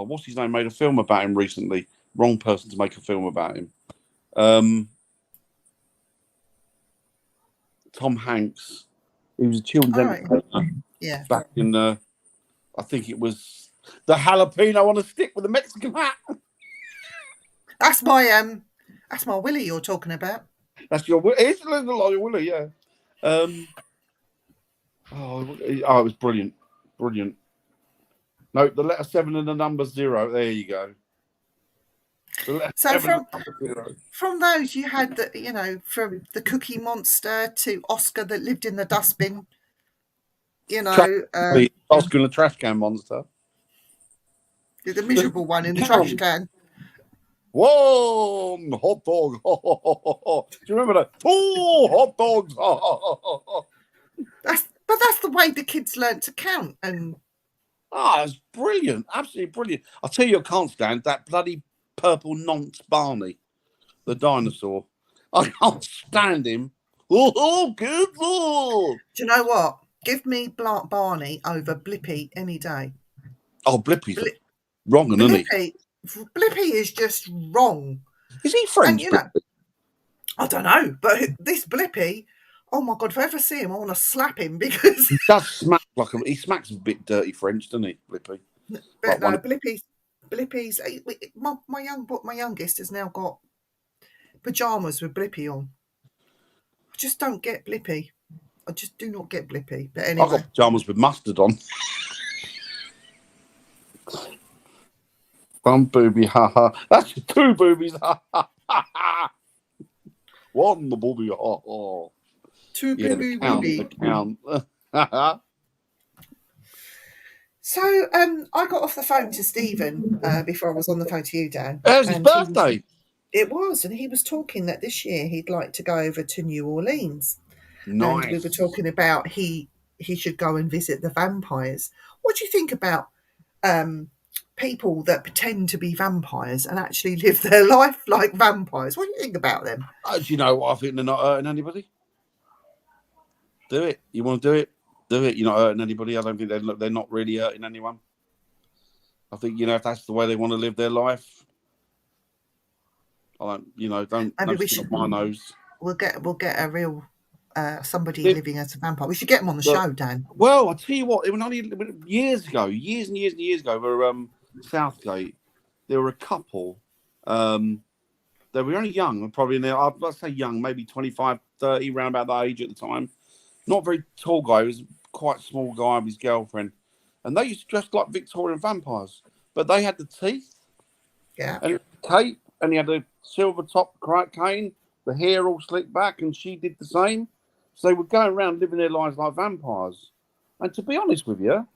what's his name? Made a film about him recently. Wrong person to make a film about him. Tom Hanks. He was a children's entertainer. Yeah. Back in I think it was the jalapeno on a stick with a Mexican hat. That's my Willie you're talking about. That's your Willie. It's a little like your Willie, yeah. It was brilliant. Brilliant. No, the letter 7 and the number 0. There you go. So from those you had from the Cookie Monster to Oscar that lived in the dustbin. Oscar and the trash can monster. The miserable one in the trash can. One hot dog. Do you remember that? 2 hot dogs. That's the way the kids learnt to count. And it's brilliant, absolutely brilliant. I'll tell you, I can't stand that bloody purple nonce Barney, the dinosaur. I can't stand him. Good Lord. Do you know what? Give me Barney over Blippi any day. Oh, Blippi's wrong, isn't he? Blippi is just wrong. Is he French? I don't know, but this Blippi, oh my God, if I ever see him, I want to slap him because he does smack he smacks a bit dirty French, doesn't he, Blippi? But no, Blippi's. My youngest has now got pajamas with Blippi on. I just don't get Blippi. I just do not get Blippi. But anyway, I've got pajamas with mustard on. One booby, ha ha. That's 2 boobies, ha ha ha. One booby, ha ha. 2 booby, the count. So I got off the phone to Stephen before I was on the phone to you, Dan. It was his birthday. It was, and he was talking that this year he'd like to go over to New Orleans. Nice. And we were talking about he should go and visit the vampires. What do you think about people that pretend to be vampires and actually live their life like vampires? What do you think about them? Do you know what? I think they're not hurting anybody. Do it. You want to do it? Do it. You're not hurting anybody. I don't think they're not really hurting anyone. I think, if that's the way they want to live their life, don't stick up my nose. We'll get a real somebody living as a vampire. We should get them on the show, Dan. Well, I'll tell you what, it was only years and years ago, over Southgate, there were a couple. They were only young, probably in their, let's say young, maybe 25, 30, around about that age at the time. Not very tall guy, he was quite a small guy with his girlfriend. And they used to dress like Victorian vampires. But they had the teeth. Yeah. And cape, and he had a silver top cane, the hair all slicked back, and she did the same. So they were going around living their lives like vampires. And to be honest with you,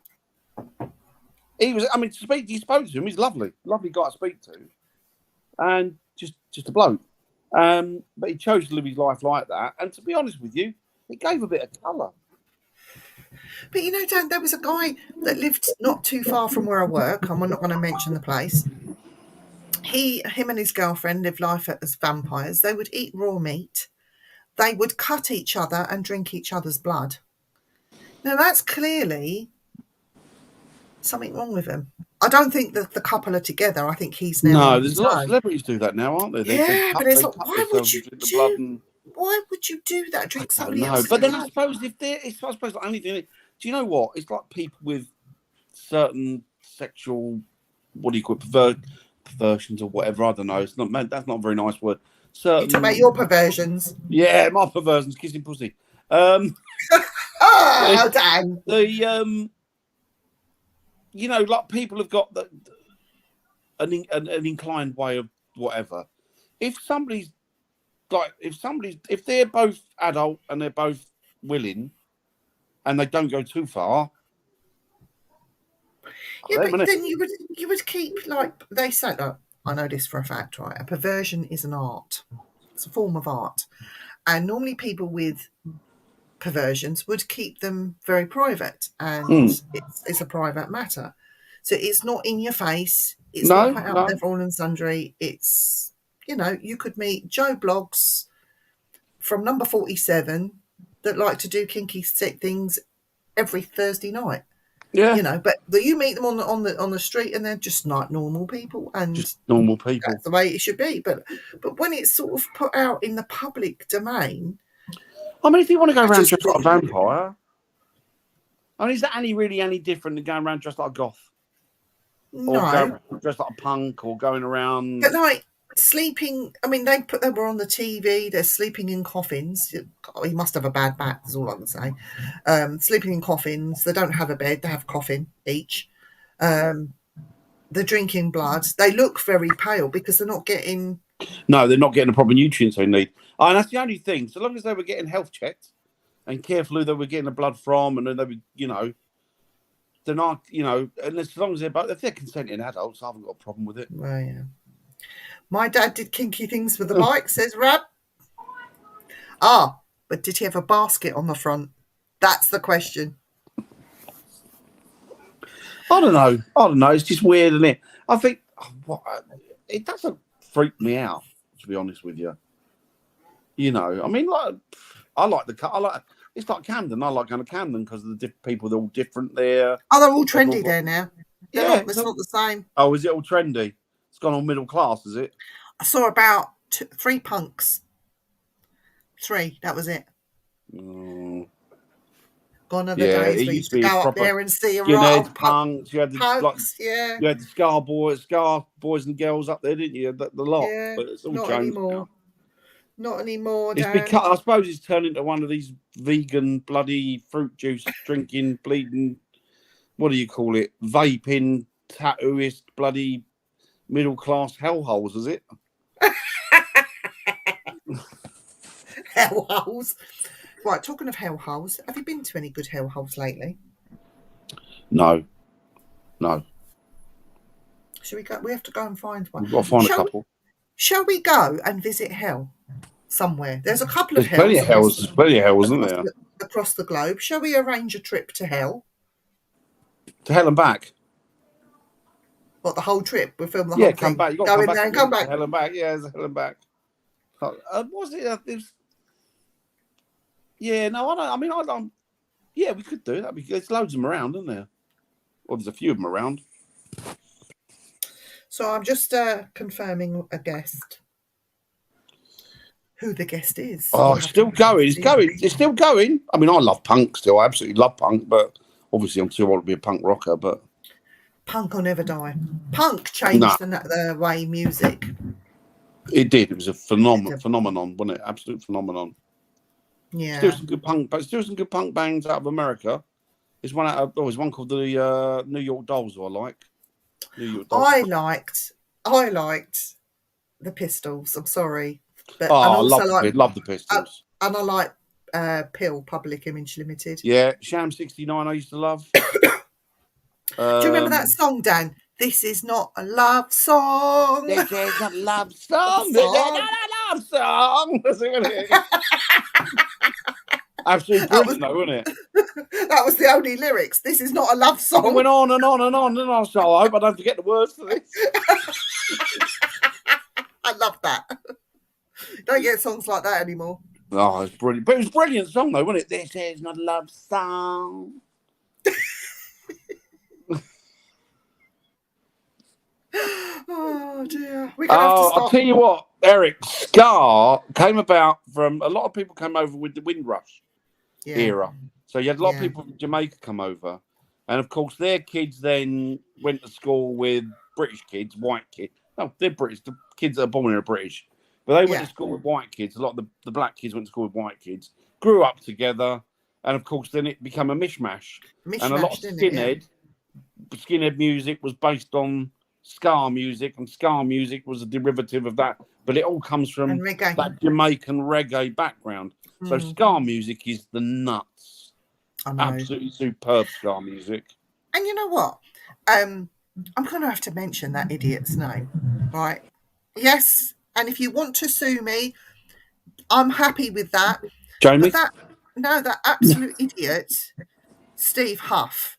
he was, you spoke to him, he's lovely guy to speak to. And just a bloke. But he chose to live his life like that. And to be honest with you, it gave a bit of colour. But Dan, there was a guy that lived not too far from where I work. I'm not going to mention the place. Him and his girlfriend lived life as vampires. They would eat raw meat. They would cut each other and drink each other's blood. Now, that's clearly something wrong with him. I don't think that the couple are together. I think he's now. No, there's a lot of celebrities do that now, aren't there? But it's like, why would you do that? Drink somebody else's blood? But then I suppose the only thing. Do you know what? It's like people with certain sexual, what do you call it, perversions or whatever. I don't know. It's not. That's not a very nice word. You talk about your perversions. Yeah, my perversions, kissing pussy. Dan. Like people have got an inclined way of whatever. If they're both adult and they're both willing, and they don't go too far. Yeah, but then you would keep, like they say. Look, I know this for a fact, right? A perversion is an art. It's a form of art, and normally people with perversions would keep them very private, and it's a private matter. So it's not in your face. It's not put out there for all and sundry. It's, you could meet Joe Bloggs from number 47 that like to do kinky sick things every Thursday night. Yeah. You know, but you meet them on the street and they're just like normal people, and Just normal people. that's the way it should be. But when it's sort of put out in the public domain, I mean, if you want to go around just dressed like a vampire, I mean, is that any different than going around dressed like a goth? no, Or going dressed like a punk, or going around. but like sleeping. I mean, they were on the TV. They're sleeping in coffins. He must have a bad back. That's all I can say. Sleeping in coffins. They don't have a bed. They have a coffin each. They're drinking blood. They look very pale because they're not getting. No, they're not getting the proper nutrients they need. Oh, and that's the only thing. So long as they were getting health checked and careful who they were getting the blood from, and then they were, you know, they're not, you know, and as long as if they're consenting adults, I haven't got a problem with it. Well, yeah. My dad did kinky things with the bike, says Rab. But did he have a basket on the front? That's the question. I don't know. It's just weird, isn't it? I think it doesn't freak me out, to be honest with you. You know, I mean, like, it's like Camden. I like going to Camden because of the people. They're all different there. Oh, they're all trendy there now. It's not the same. Oh, is it all trendy? It's gone all middle class, is it? I saw about 3 punks. 3, that was it. Mm. Gone are the days we used to go up there and see a lot of punks. You had the punks, yeah. You had the scar boys and girls up there, didn't you? The lot. Yeah, But it's all not changed anymore. now. Not anymore, It's Dan. because I suppose it's turned into one of these vegan bloody fruit juice drinking, bleeding. What do you call it? Vaping, tattooist, bloody middle class hellholes, is it? Hellholes. Right, talking of hellholes, have you been to any good hellholes lately? No. Should we go? We have to go and find one. We've got to find a couple. Shall we go and visit hell somewhere? There's a couple of There's plenty of hells. There's plenty of hells, isn't there? Across the globe. Shall we arrange a trip to hell? To hell and back. What, the whole trip? We film the whole thing. Come back. You got go to in come there back. and come back. Hell and back. Yeah, there's a hell and back. Was it? Yeah, no, I don't. I mean, I don't. Yeah, we could do that. There's loads of them around, isn't there? Well, there's a few of them around. So I'm just confirming a guest. Who the guest is? Oh, it's still going. It's still going. I mean, I love punk still. I absolutely love punk, but obviously I'm too old to be a punk rocker. But punk will never die. Punk changed the way music. It did. It was a phenomenon, wasn't it? Absolute phenomenon. Yeah. Still some good punk bands out of America. There's one called the New York Dolls who I like. I liked the Pistols. I'm sorry, but I love the Pistols. And I like PIL, Public Image Limited. Yeah, Sham 69 I used to love. Do you remember that song, Dan? This is not a love song. This is a love song. This is not a love song. Absolutely brilliant, though, wasn't it? That was the only lyrics. This is not a love song. It went on and on and on and on. So I hope I don't forget the words to this. I love that. Don't get songs like that anymore. Oh, it's brilliant. But it was a brilliant song, though, wasn't it? This is not a love song. Oh, dear. We're gonna have to stop. I'll tell you what, Eric, Scar came about from a lot of people came over with the Windrush era. So you had a lot of people from Jamaica come over. And of course, their kids then went to school with British kids, white kids. No, they're British. The kids that are born here are British. But they went to school with white kids. A lot of the black kids went to school with white kids, grew up together. And of course, then it became a mishmash. And a lot of skinhead music was based on ska music, and ska music was a derivative of that. But it all comes from that Jamaican reggae background. So ska music is the nuts. I know. Absolutely superb ska music. And you know what? I'm going to have to mention that idiot's name, right? Yes, and if you want to sue me, I'm happy with that. Jamie? But that absolute idiot, Steve Huff.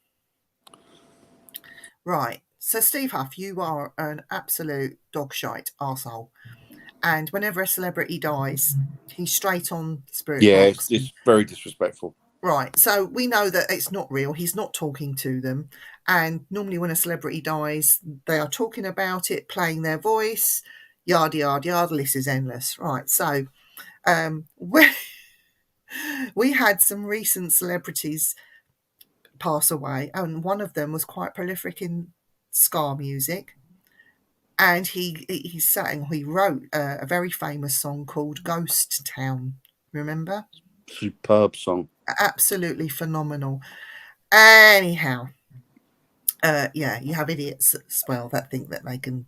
Right. So, Steve Huff, you are an absolute dogshite arsehole. And whenever a celebrity dies, he's straight on the spirit box. It's very disrespectful. Right. So we know that it's not real. He's not talking to them. And normally when a celebrity dies, they are talking about it, playing their voice, yada, yada, yada. The list is endless. Right. So we had some recent celebrities pass away. And one of them was quite prolific in ska music. And he wrote a very famous song called Ghost Town. Remember? Superb song. Absolutely phenomenal. Anyhow, you have idiots as well that think that they can.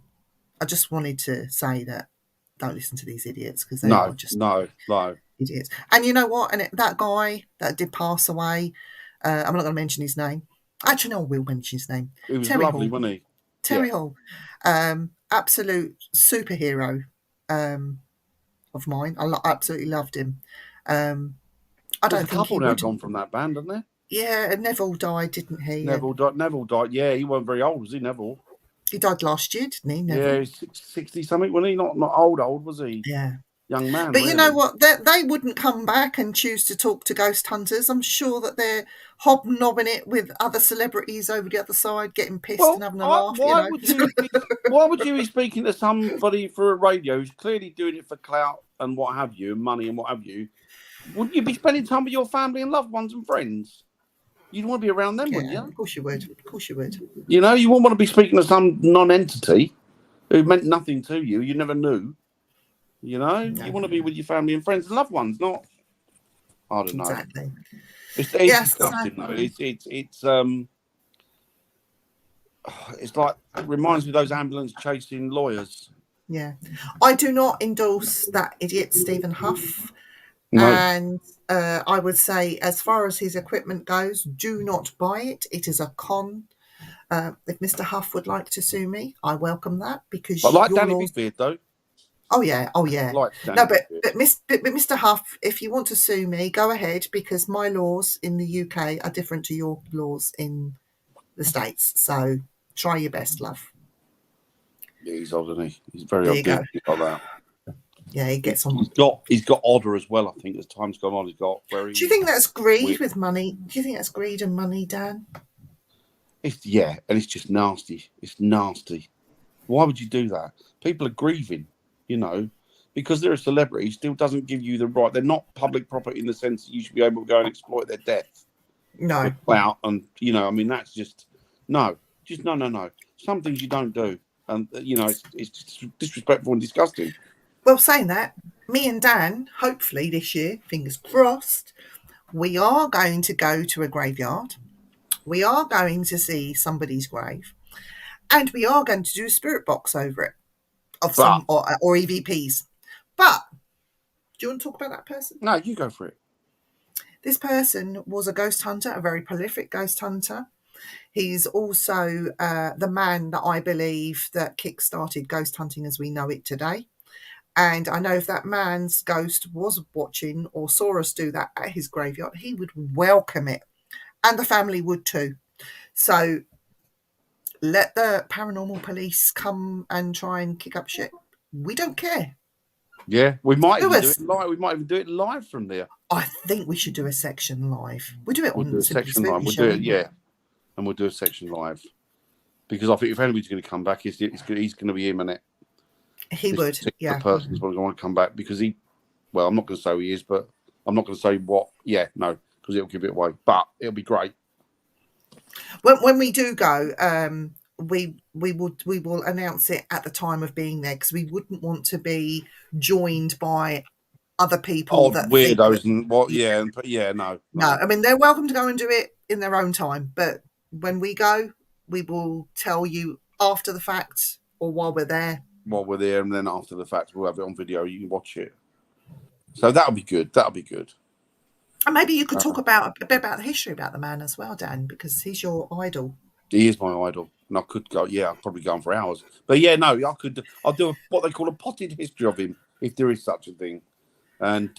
I just wanted to say that don't listen to these idiots because they are just no. idiots. And you know what? And that guy that did pass away, I'm not going to mention his name. Actually, no, I will mention his name. He was Terry lovely, Hall. wasn't he? Terry Hall, absolute superhero of mine. I absolutely loved him. I There's don't a think couple he now would. gone from that band, hasn't there? Yeah, Neville died, didn't he? Neville died. Yeah, he wasn't very old, was he, Neville? He died last year, didn't he, Neville? Yeah, he's 60 something, wasn't he? Not old, was he? Yeah. Young man. But really. you know what? They wouldn't come back and choose to talk to ghost hunters. I'm sure that they're hobnobbing it with other celebrities over the other side, getting pissed and having a laugh. Why would you be speaking to somebody for a radio who's clearly doing it for clout and what have you, and money and what have you? Wouldn't you be spending time with your family and loved ones and friends? You'd want to be around them, wouldn't you? Of course you would. Of course you would. You know, you wouldn't want to be speaking to some non-entity who meant nothing to you. You never knew. You know, you want to be with your family and friends and loved ones, not. I don't know. Exactly. It's disgusting, though. It's like it reminds me of those ambulance chasing lawyers. Yeah, I do not endorse that idiot Stephen Huff. No. And I would say, as far as his equipment goes, do not buy it. It is a con. If Mr. Huff would like to sue me, I welcome that because. I like Danny Big Beard, though. Oh yeah. But Mr. Huff, if you want to sue me, go ahead because my laws in the UK are different to your laws in the States. So try your best, love. Yeah, he's odd, isn't he? He's very odd. Like that. Yeah, he gets on. He's got odder as well. I think as time's gone on, he's got very. Do you think that's greed with money? Do you think that's greed and money, Dan? And it's just nasty. It's nasty. Why would you do that? People are grieving, you know, because they're a celebrity. Still doesn't give you the right. They're not public property in the sense that you should be able to go and exploit their death. No. Wow, and you know, I mean, that's just no. Some things you don't do, and you know, it's disrespectful and disgusting. Well, saying that, me and Dan, hopefully this year, fingers crossed, we are going to go to a graveyard. We are going to see somebody's grave. And we are going to do a spirit box over it of some or EVPs. But do you want to talk about that person? No, you go for it. This person was a ghost hunter, a very prolific ghost hunter. He's also the man that I believe that kick-started ghost hunting as we know it today. And I know if that man's ghost was watching or saw us do that at his graveyard, he would welcome it. And the family would too. So let the paranormal police come and try and kick up shit. We don't care. Yeah, we might even do it live. We might even do it live from there. I think we should do a section live. We'll do it on a section live. We'll do it, yeah. And we'll do a section live. Because I think if anybody's going to come back, he's going to be him, innit? He would, yeah. The person's going to want to come back because I'm not going to say who he is, but I'm not going to say what. Yeah, no, because it'll give it away. But it'll be great. When we do go, we will announce it at the time of being there because we wouldn't want to be joined by other people that weirdos and what? No. I mean, they're welcome to go and do it in their own time, but when we go, we will tell you after the fact or while we're there. And then after the fact, we'll have it on video. You can watch it. So that'll be good. And maybe you could talk a bit about the history about the man as well, Dan, because he's your idol. He is my idol. And I could go, I'd probably go on for hours. But I'll do what they call a potted history of him, if there is such a thing. And,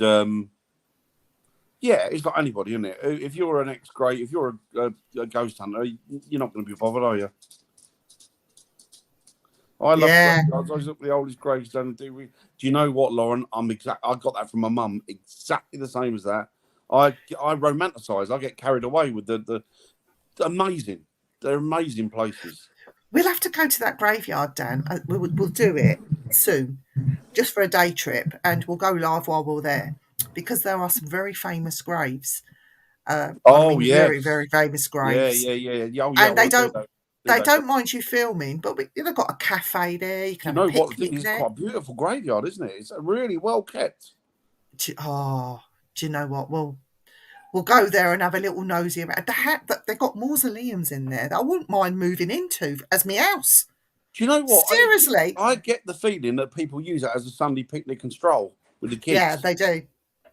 it's like anybody, isn't it? If you're an if you're a ghost hunter, you're not going to be bothered, are you? I love graveyards. I look at the oldest gravestone. Do you know what, Lauren? I got that from my mum. Exactly the same as that. I romanticize. I get carried away with the amazing. They're amazing places. We'll have to go to that graveyard, Dan. We'll do it soon, just for a day trip, and we'll go live while we're there, because there are some very famous graves. Oh, very, yes. very famous graves. Yeah. Oh, yeah. And they we'll don't. They don't mind you filming, but they've got a cafe there. You can have a what? picnic It's there. quite a beautiful graveyard, isn't it? It's really well kept. Do you know what? We'll go there and have a little nosy around. They've got mausoleums in there that I wouldn't mind moving into as my house. Do you know what? Seriously, I get the feeling that people use it as a Sunday picnic and stroll with the kids. Yeah, they do.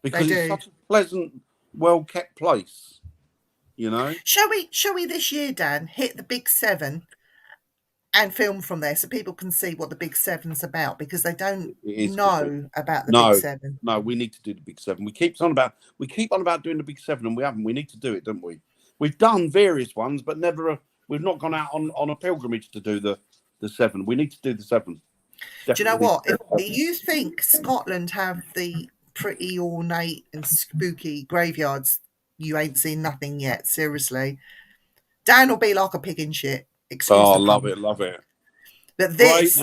Because it's such a pleasant, well kept place. You know. Shall we this year, Dan, hit the Big 7 and film from there so people can see what the Big 7's about, because they don't know about the Big 7. No, we need to do the Big 7. We keep on about doing the Big 7, and we haven't. We need to do it, don't we? We've done various ones, but we've not gone out on a pilgrimage to do the 7. We need to do the 7. Definitely. Do you know what? If you think Scotland have the pretty ornate and spooky graveyards, you ain't seen nothing yet. Seriously, Dan will be like a pig in shit. I love it. But this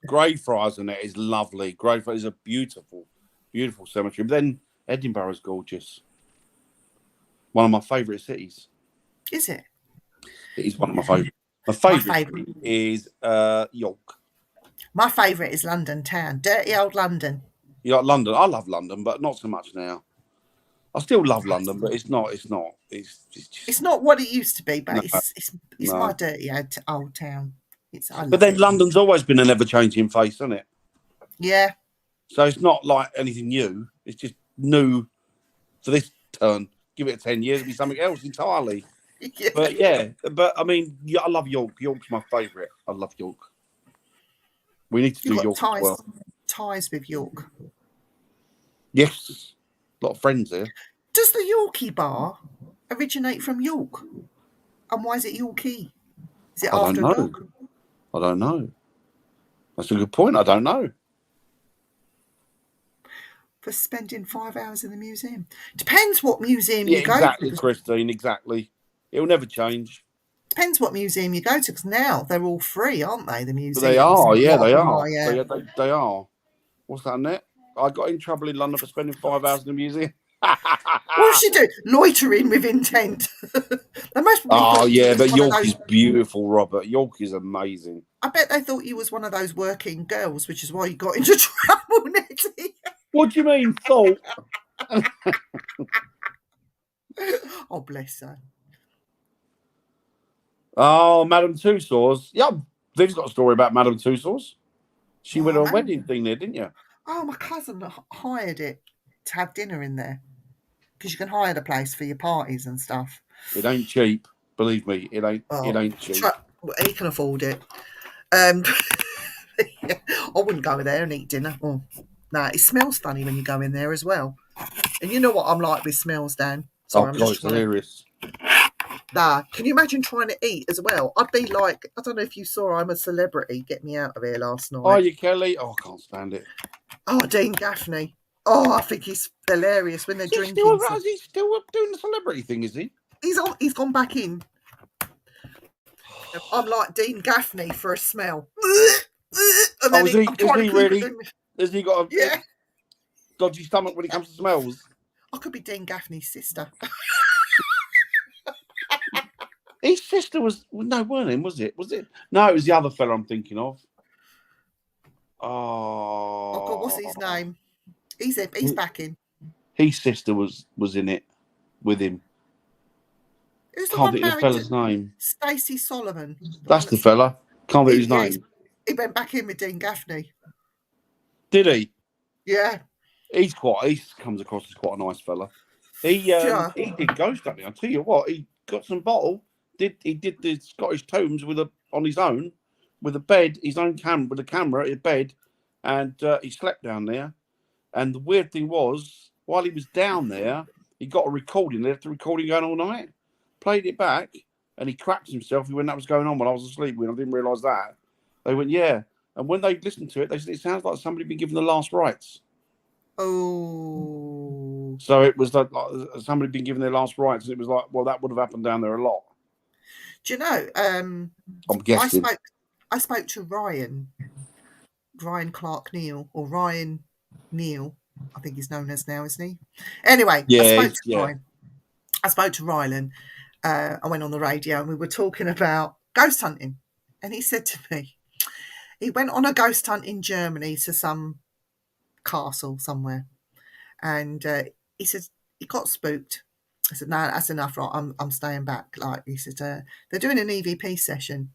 Greyfriars in it is lovely. Greyfriars is a beautiful, beautiful cemetery. But then Edinburgh's gorgeous. One of my favourite cities. Is it? It is one of my favourite. My favourite is York. My favourite is London town. Dirty old London. You like London? I love London, but not so much now. I still love London, but it's not. It's not what it used to be, but it's my dirty old town. But then London's always been an ever-changing face, hasn't it? Yeah. So it's not like anything new. It's just new for this turn. Give it 10 years, it'll be something else entirely. Yeah. But I mean, I love York. York's my favourite. I love York. We need to do York as well. Ties with York. Yes. A lot of friends there. Does the Yorkie bar originate from York? And why is it Yorkie? Is it after a dog? I don't know. That's a good point. I don't know. For spending 5 hours in the museum. Depends what museum you go to. Exactly, Christine, exactly. It'll never change. Depends what museum you go to, because now they're all free, aren't they, the museums? They are, yeah, they are. Oh, yeah. They are. What's that, Annette? I got in trouble in London for spending 5 hours in the museum. What should you do? Loitering with intent. But York is beautiful, Robert. York is amazing. I bet they thought you was one of those working girls, which is why you got into trouble, Nettie. What do you mean, thought? Oh, bless her. Oh, Madame Tussauds. Yeah, Viv's got a story about Madame Tussauds. She went to a wedding thing there, didn't you? Oh, my cousin hired it to have dinner in there. Because you can hire the place for your parties and stuff. It ain't cheap. Believe me, it ain't cheap. He can afford it. I wouldn't go there and eat dinner. Oh, no, it smells funny when you go in there as well. And you know what I'm like with smells, Dan. Sorry, I'm just hilarious. Nah, can you imagine trying to eat as well? I'd be like, I don't know if you saw I'm a Celebrity, Get Me Out of Here last night. Oh, you Kelly? Oh, I can't stand it. Oh, Dean Gaffney. Oh, I think he's hilarious when they're drinking. Is he still doing the Celebrity thing, is he? He's gone back in. I'm like Dean Gaffney for a smell. And then has he got a dodgy stomach when it comes to smells? I could be Dean Gaffney's sister. His sister weren't him, was it? Was it? No, it was the other fella I'm thinking of. Oh God, what's his name? He's back in. His sister was in it with him. Who's the Can't one think of the fella's name. Stacey Solomon. That's the fella. Can't think of his name. He went back in with Dean Gaffney. Did he? Yeah. He comes across as quite a nice fella. He did ghost hunting. I'll tell you what, he got some bottle. He did the Scottish tombs on his own, with a bed, his own camera, with a camera, a bed, and he slept down there. And the weird thing was, while he was down there, he got a recording. They left the recording going all night. Played it back, and he cracked himself when that was going on while I was asleep. When I didn't realise that, they went, yeah. And when they listened to it, they said it sounds like somebody been given the last rites. Oh. people. So it was like somebody been given their last rites, and it was like, well, that would have happened down there a lot. Do you know? I'm guessing. I spoke to Ryan Clark Neal, or Ryan Neal, I think he's known as now, isn't he? Anyway, I spoke to Rylan. I went on the radio and we were talking about ghost hunting, and he said to me, he went on a ghost hunt in Germany to some castle somewhere, and he said he got spooked. I said, no, that's enough. Right, I'm staying back. Like, he said, they're doing an EVP session,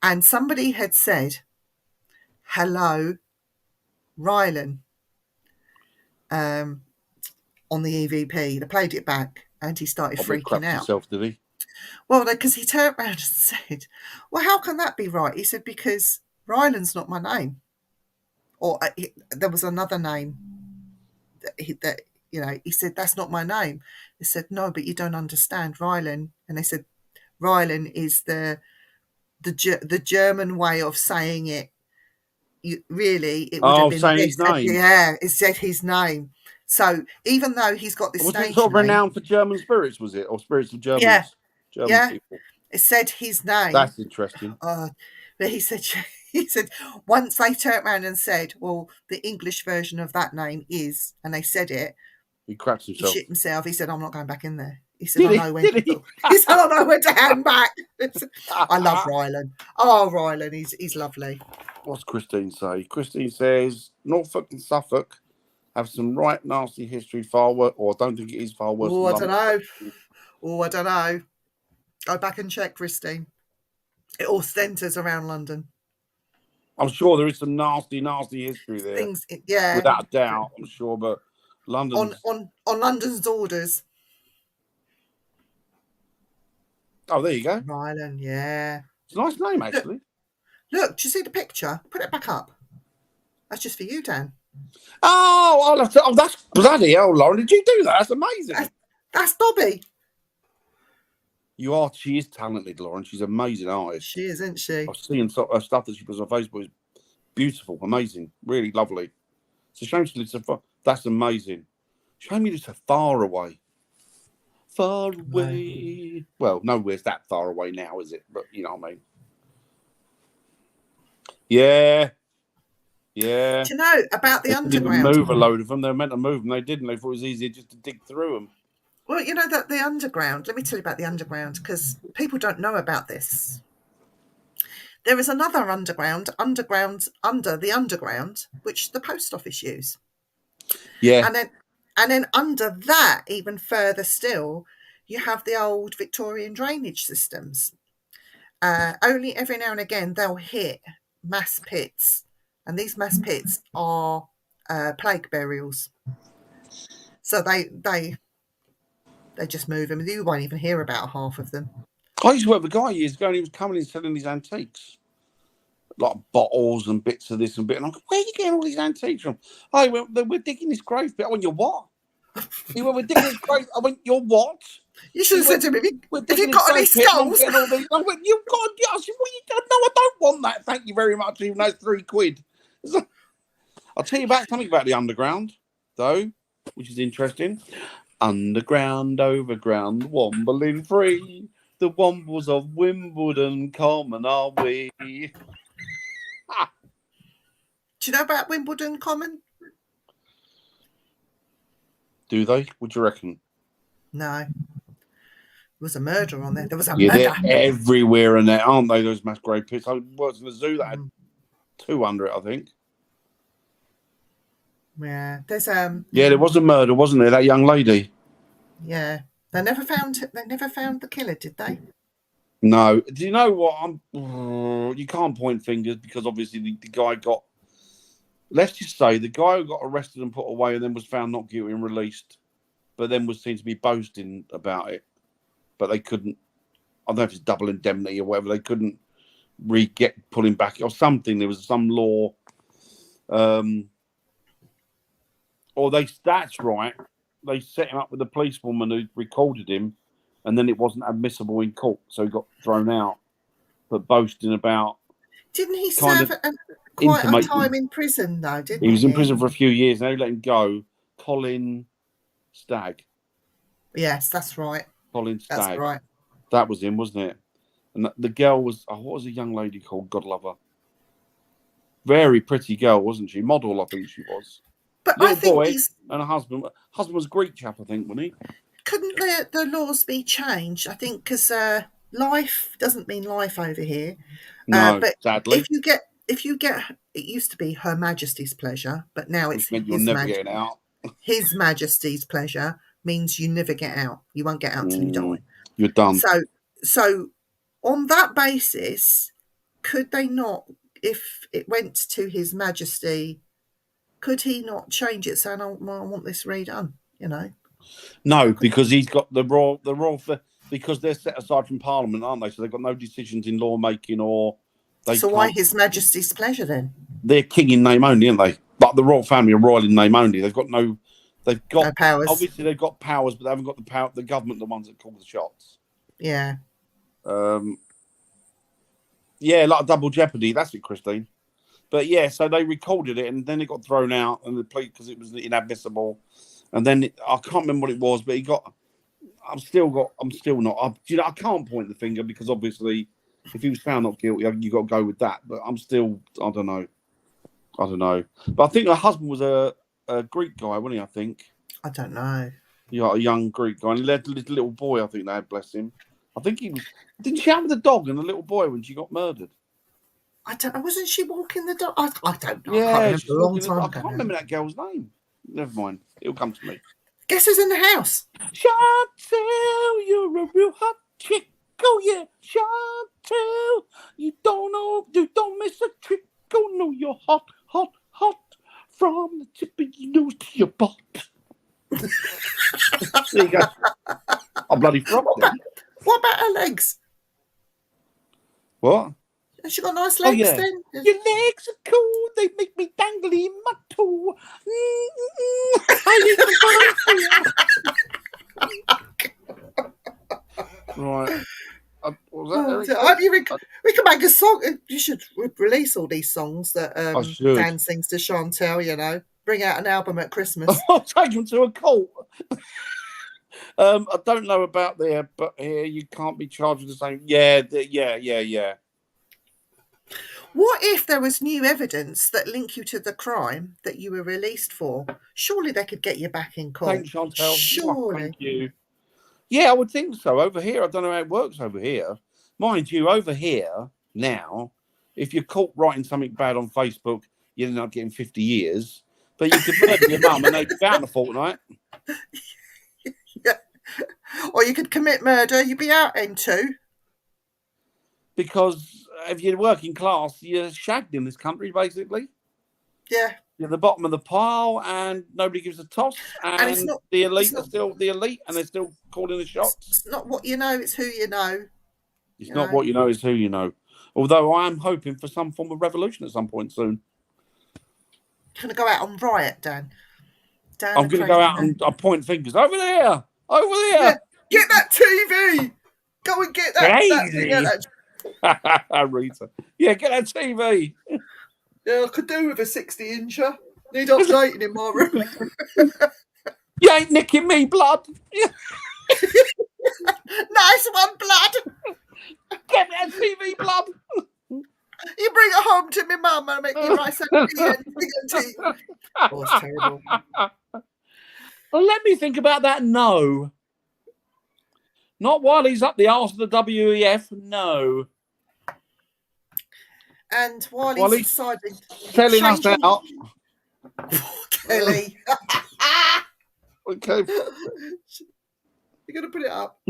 and somebody had said, "Hello, Rylan," on the EVP. They played it back, and he started freaking out. Himself, did he? Well, because he turned around and said, "Well, how can that be right?" He said, "Because Rylan's not my name." Or there was another name that he said, "That's not my name." They said, "No, but you don't understand, Rylan." And they said, "Rylan is the German way of saying it. It would have been saying his name. Yeah, it said his name. So even though he's got this stage sort of name, renowned for German spirits, was it, or spirits of Germans? Yeah, German people. It said his name. That's interesting. But he said once they turned around and said, "Well, the English version of that name is," and they said it, he crapped himself. He shit himself. He said, "I'm not going back in there." He said, "I know when." He said, "I know when to hand back." I love Rylan. Oh, Rylan, he's lovely. What's Christine say? Christine says Norfolk and Suffolk have some right nasty history, far worse, or I don't think it is far worse. Oh, I don't know. Go back and check, Christine. It all centres around London. I'm sure there is some nasty history there. Without a doubt, I'm sure. But London on London's orders. Oh, there you go. Rylan, yeah. It's a nice name, actually. Look, do you see the picture? Put it back up. That's just for you, Dan. Oh, I'll have to. Oh, that's bloody hell, Lauren. Did you do that? That's amazing. That's Dobby. She is talented, Lauren. She's an amazing artist. She is, isn't she? I've seen her stuff that she puts on Facebook. Is beautiful, amazing, really lovely. It's a shame she lives so far. That's amazing. Shame you live so far away. Far away. No. Well, nowhere's that far away now, is it? But you know what I mean. Yeah. Yeah. Do you know about the underground? They didn't move a load of them. They were meant to move them. They didn't. They thought it was easier just to dig through them. Well, you know that the underground, let me tell you about the underground, because people don't know about this. There is another underground under the underground, which the post office use. Yeah. And then under that, even further still, you have the old Victorian drainage systems. Only every now and again they'll hit mass pits, and these mass pits are plague burials. So they just move them. You won't even hear about half of them. I used to work with a guy years ago, and he was coming in selling these antiques, like bottles and bits of this and bit. And I'm like, where are you getting all these antiques from? Oh, he went, we're digging this grave pit. I went, you're what? He went, we're digging this grave. I went, you're what? You should have said to him, have you got any skulls? I went, you've got. I said, well, you don't know. I don't want that. Thank you very much. Even though it's £3. I'll tell you about something about the underground, though, which is interesting. Underground, overground, wombling free. The wombles of Wimbledon Common are we. Do you know about Wimbledon Common? Do they? What do you reckon? No. There was a murder on there. There was a murder. They're everywhere in there, aren't they, those mass grave pits? I worked in a zoo that had 2 under it, I think. Yeah. There's there was a murder, wasn't there? That young lady. Yeah. They never found the killer, did they? No. Do you know what? You can't point fingers because obviously the guy got. Let's just say the guy who got arrested and put away and then was found not guilty and released, but then was seen to be boasting about it. But they couldn't. I don't know if it's double indemnity or whatever. They couldn't pull him back or something. There was some law. That's right. They set him up with a policewoman who recorded him, and then it wasn't admissible in court, so he got thrown out. But boasting about. Didn't he serve quite a time in prison, though, didn't he? He was in prison for a few years, and they let him go. Colin Stagg. Yes, that's right. Colin Stagg. That's right. That was him, wasn't it? And the girl was, what was the young lady called? God love her. Very pretty girl, wasn't she? Model, I think she was. But Little I think boy these and a husband. Husband was a Greek chap, I think, wasn't he? couldn't the laws be changed? I think because life doesn't mean life over here. No, but sadly. if you get, it used to be Her Majesty's pleasure, but now it's Which meant you're never getting out. His Majesty's pleasure means you never get out. You won't get out till you die. You're done. So on that basis, could they not, if it went to His Majesty, could he not change it saying, "Oh, well, I want this redone"? You know. No, because he's got the royal because they're set aside from Parliament, aren't they? So they've got no decisions in lawmaking or they. So why His Majesty's pleasure then? They're king in name only, aren't they? But the royal family are royal in name only. They've got no powers. Obviously, they've got powers, but they haven't got the power. The government, the ones that call the shots. Yeah. Yeah, like Double Jeopardy. That's it, Christine. But yeah, so they recorded it, and then it got thrown out, and the plea because it was inadmissible. And then I can't remember what it was, but I'm still not. I can't point the finger because obviously, if he was found not guilty, you got to go with that. But I'm still, I don't know. But I think her husband was a Greek guy, wasn't he? I think. I don't know. Yeah, a young Greek guy, and he led a little boy. I think they had, bless him. I think he was. Didn't she have the dog and the little boy when she got murdered? I don't know. Wasn't she walking the dog? I don't know. Yeah, I can't remember that girl's name. Never mind. It'll come to me. Guess who's in the house? Chantel, you're a real hot chick. Oh yeah, Chantel. You don't miss a trick. Oh no, you're hot, hot, hot. From the tip of your nose to your butt. There you go. I bloody frogged it. What about her legs? What? Has she got nice legs then? Your legs are cool. They make me dangly in my toe. Right. We can make a song. You should release all these songs that Dan sings to Chantel, you know. Bring out an album at Christmas. I'll take him to a court. I don't know about there, but here you can't be charged with the same. Yeah. What if there was new evidence that linked you to the crime that you were released for? Surely they could get you back in court. Thanks, Chantel. Surely. Thank you. Yeah, I would think so. Over here, I don't know how it works over here. Mind you, over here now, if you're caught writing something bad on Facebook, you end up getting 50 years. But you could murder your mum and they'd be out in a fortnight. Yeah. Or you could commit murder, you'd be out in 2. Because if you're working class, you're shagged in this country, basically. Yeah. You're at the bottom of the pile and nobody gives a toss. And it's not, the elite are still the elite and they're still calling the shots. It's not what you know, it's who you know. It's not what you know, it's who you know. Although I am hoping for some form of revolution at some point soon. You're going to go out on riot, Dan. I'm going to go out and I point fingers. Over there! Over there! Yeah. Get that TV! Go and get that. Rita. Yeah, get that TV. Yeah, I could do with a 60-incher. Need updating in my room. You ain't nicking me, blood. Nice one, blood. Get me that TV, blood. You bring it home to me, mum, and make me rice and tea. Oh, it's terrible. Well, let me think about that. No. Not while he's up the arse of the WEF. No. And while he's deciding... Selling us out. Kelly. Okay. You're going to put it up.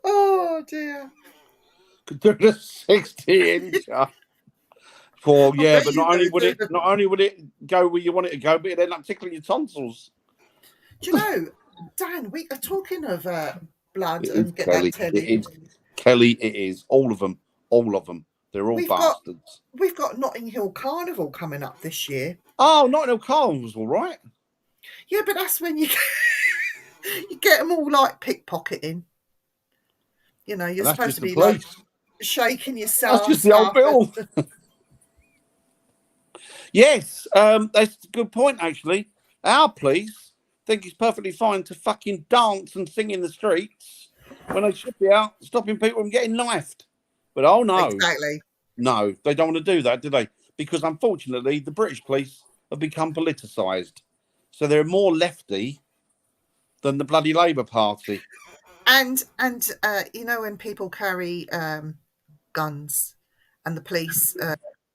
Oh, dear. Could do the 60-incher. But not only would it go where you want it to go, but it'd end up tickling your tonsils. Do you know, Dan, we are talking of blood and get Kelly, that telly. Kelly, it is. All of them. They're all bastards. We've got Notting Hill Carnival coming up this year. Oh, Notting Hill Carnival's all right. Yeah, but that's when you get them all like pickpocketing. You know, you're supposed to be like shaking yourself. That's just the old bill. Yes, that's a good point, actually. Our police think it's perfectly fine to fucking dance and sing in the streets when they should be out stopping people from getting knifed. But oh no, Exactly. no, they don't want to do that, do they? Because unfortunately, the British police have become politicised. So they're more lefty than the bloody Labour Party. And you know, when people carry guns and the police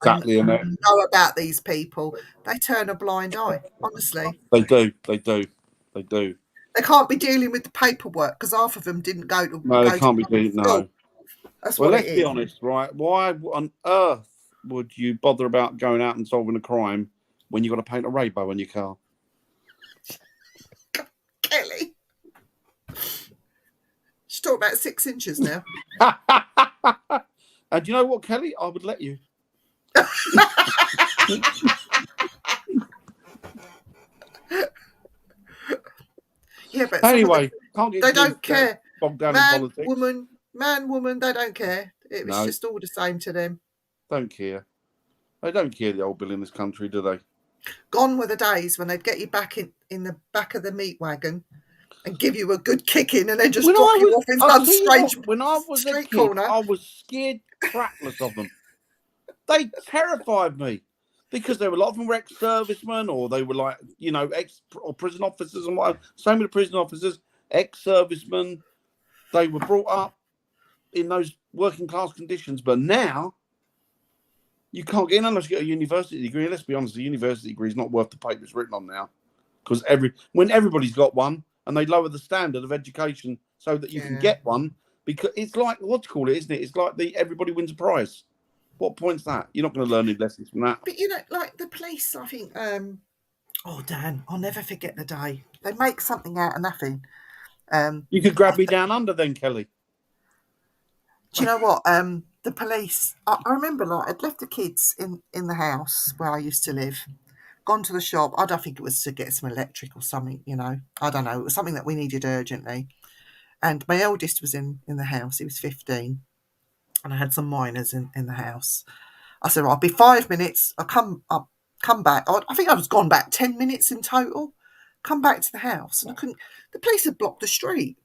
Exactly, and know about these people, they turn a blind eye. Honestly, they do. They do. They do. they can't be dealing with the paperwork because half of them didn't go to No, they can't be doing. school. No. That's Well, what let's it be is. honest, right? Why on earth would you bother about going out and solving a crime when you've got to paint a rainbow on your car? Kelly, she's talking about 6 inches now. And you know what, Kelly? I would let you. Yeah, but Anyway, can't get they don't care. bogged down in Man, politics. woman, they don't care. It was just all the same to them. Don't care. They don't care, the old bill in this country, do they? Gone were the days when they'd get you back in the back of the meat wagon and give you a good kicking and then just drop you off in some strange when I was a kid, corner. I was scared crapless of them. They terrified me because there were a lot of them were ex-servicemen or they were like, you know, ex or prison officers and whatever. Same with the prison officers, ex-servicemen. They were brought up in those working class conditions, but now you can't get in unless you get a university degree. Let's be honest, a university degree is not worth the paper it's written on now, because when everybody's got one and they lower the standard of education so that you can get one, because it's like what to call it, isn't it? It's like the everybody wins a prize. What point's that? You're not going to learn any lessons from that. But you know, like the police, I think. Oh, Dan, I'll never forget the day they make something out of nothing. You could grab me down under then, Kelly. Do you know what? The police. I remember, like, I'd left the kids in the house where I used to live, gone to the shop. I don't think it was to get some electric or something. You know, I don't know. It was something that we needed urgently. And my eldest was in the house. He was 15, and I had some minors in the house. I said, "I'll be 5 minutes. I'll come back." I think I was gone back 10 minutes in total. Come back to the house, and I couldn't. The police had blocked the street.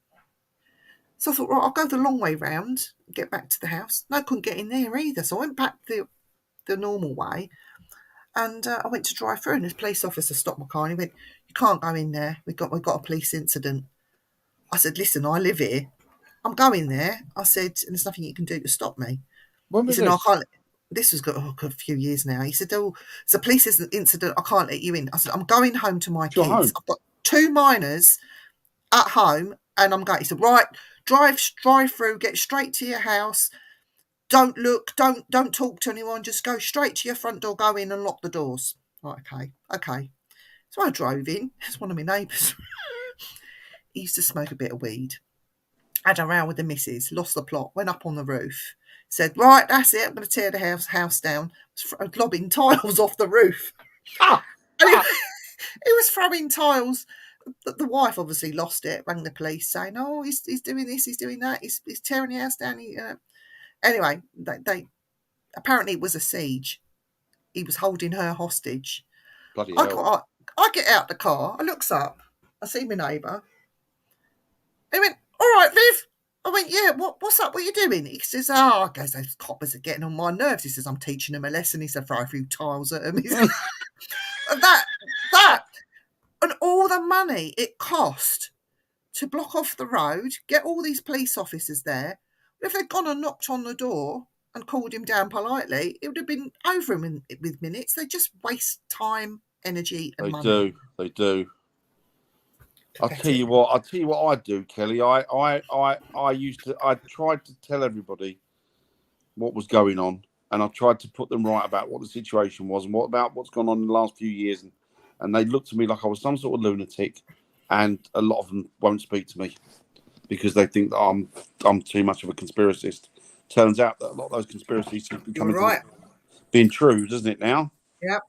So I thought, right, I'll go the long way round, get back to the house. No, I couldn't get in there either. So I went back the normal way, and I went to drive through. And this police officer stopped my car and he went, "You can't go in there. We've got a police incident." I said, "Listen, I live here. I'm going there." I said, "And there's nothing you can do to stop me." When was he said, this? "No, I can't." This was a few years now. He said, "Oh, it's a police incident. I can't let you in." I said, "I'm going home to my kids. I've got 2 minors at home, and I'm going." He said, "Right, drive through, get straight to your house. Don't look, don't talk to anyone. Just go straight to your front door. Go in and lock the doors." Right, okay. So I drove in. It's one of my neighbours. He used to smoke a bit of weed. Had a row with the missus, lost the plot, went up on the roof, said, "Right, that's it, I'm going to tear the house down." Was lobbing tiles off the roof. He was throwing tiles. The wife obviously lost it, rang the police saying, "Oh, he's doing this, he's doing that, he's tearing the house down." Anyway, they apparently it was a siege. He was holding her hostage. Bloody hell. I get out the car, I looks up, I see my neighbour. He went, "All right, Viv." I went, "Yeah, what's up? What are you doing?" He says, "Oh," goes, "those coppers are getting on my nerves." He says, "I'm teaching them a lesson." He said, "Throw a few tiles at them." He said, that, and all the money it cost to block off the road, get all these police officers there. If they'd gone and knocked on the door and called him down politely, it would have been over him with minutes. They just waste time, energy, and money. They do. I'll tell you what I do, Kelly. I tried to tell everybody what was going on, and I tried to put them right about what the situation was and what's gone on in the last few years, and they looked at me like I was some sort of lunatic, and a lot of them won't speak to me because they think that I'm too much of a conspiracist. Turns out that a lot of those conspiracies are becoming being true, doesn't it now? Yep.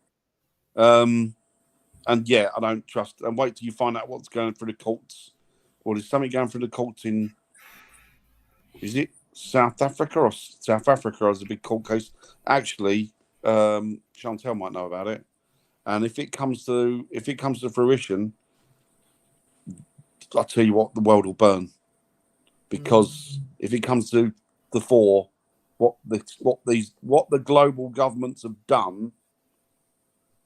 And yeah, I don't trust. And wait till you find out what's going through the courts. Or there's something going through the courts in, is it South Africa or South Africa has a big court case? Actually, Chantel might know about it. And if it comes to fruition, I tell you what, the world will burn. Because if it comes to the fore, what the global governments have done,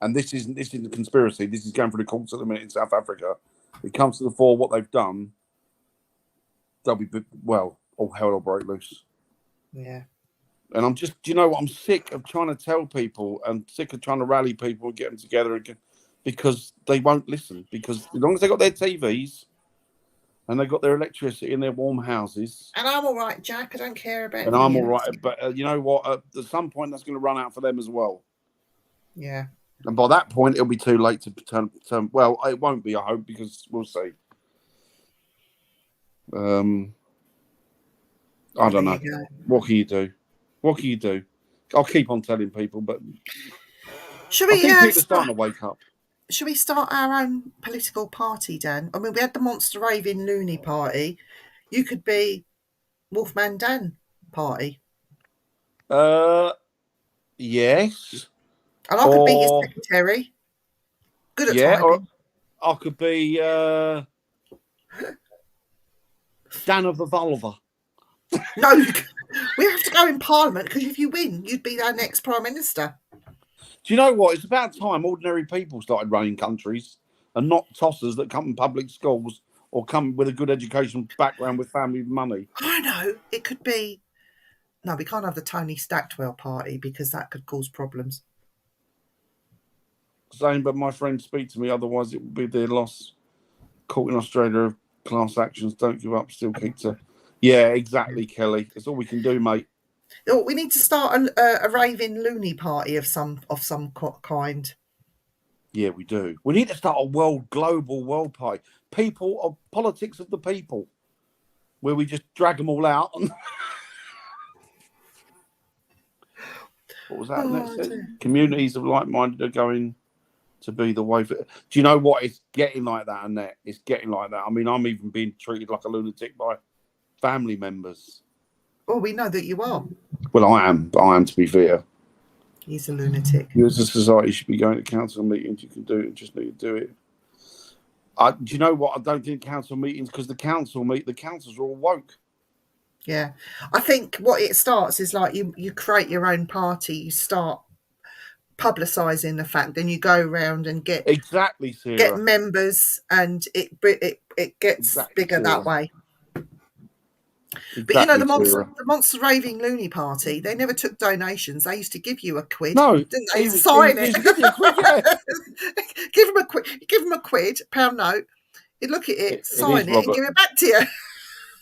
and this isn't a conspiracy. This is going through the courts at the minute in South Africa. It comes to the fore what they've done. They'll be all hell will break loose. Yeah. And I'm just, do you know what? I'm sick of trying to tell people and sick of trying to rally people and get them together because they won't listen. Because as long as they got their TVs and they got their electricity in their warm houses. And I'm all right, Jack. I don't care about and you. I'm all right. But you know what? At some point, that's going to run out for them as well. Yeah. And by that point, it'll be too late to turn. Well, it won't be, I hope, because we'll see. I don't know. What can you do? What can you do? I'll keep on telling people, but should we? I think people are starting to wake up. Should we start our own political party, Dan? I mean, we had the Monster Raving Loony Party. You could be Wolfman Dan Party. Yes. And I could be your secretary. Good at typing. Or I could be Dan of the Vulva. No, we have to go in Parliament because if you win, you'd be our next Prime Minister. Do you know what? It's about time ordinary people started running countries and not tossers that come from public schools or come with a good education background with family money. I know. It could be... No, we can't have the Tony Stackwell party because that could cause problems. Same, but my friends speak to me, otherwise it would be their loss. Caught in Australia of class actions, don't give up, still keep to... Yeah, exactly, Kelly. That's all we can do, mate. We need to start a raving loony party of some kind. Yeah, we do. We need to start a global world party. Politics of the people, where we just drag them all out. And what was that next? Communities of like-minded are going to be the way for... Do you know what? It's getting like that, Annette. It's getting like that. I mean, I'm even being treated like a lunatic by family members. Well, we know that you are. Well, I am, to be fair. He's a lunatic. You as a society should be going to council meetings. You can do it. You just need to do it. Do you know what? I don't think council meetings, because the councils are all woke. Yeah. I think what it starts is like you create your own party. You start publicising the fact, then you go around and get... Exactly, Sarah. Get members, and it gets bigger that way. Exactly, but you know, the Monster Raving Loony Party, they never took donations. They used to give you a quid. No, didn't they? Sign it. Give you a quid, yeah. Give them a quid, £1 note. You'd look at it, sign it, and give it back to you.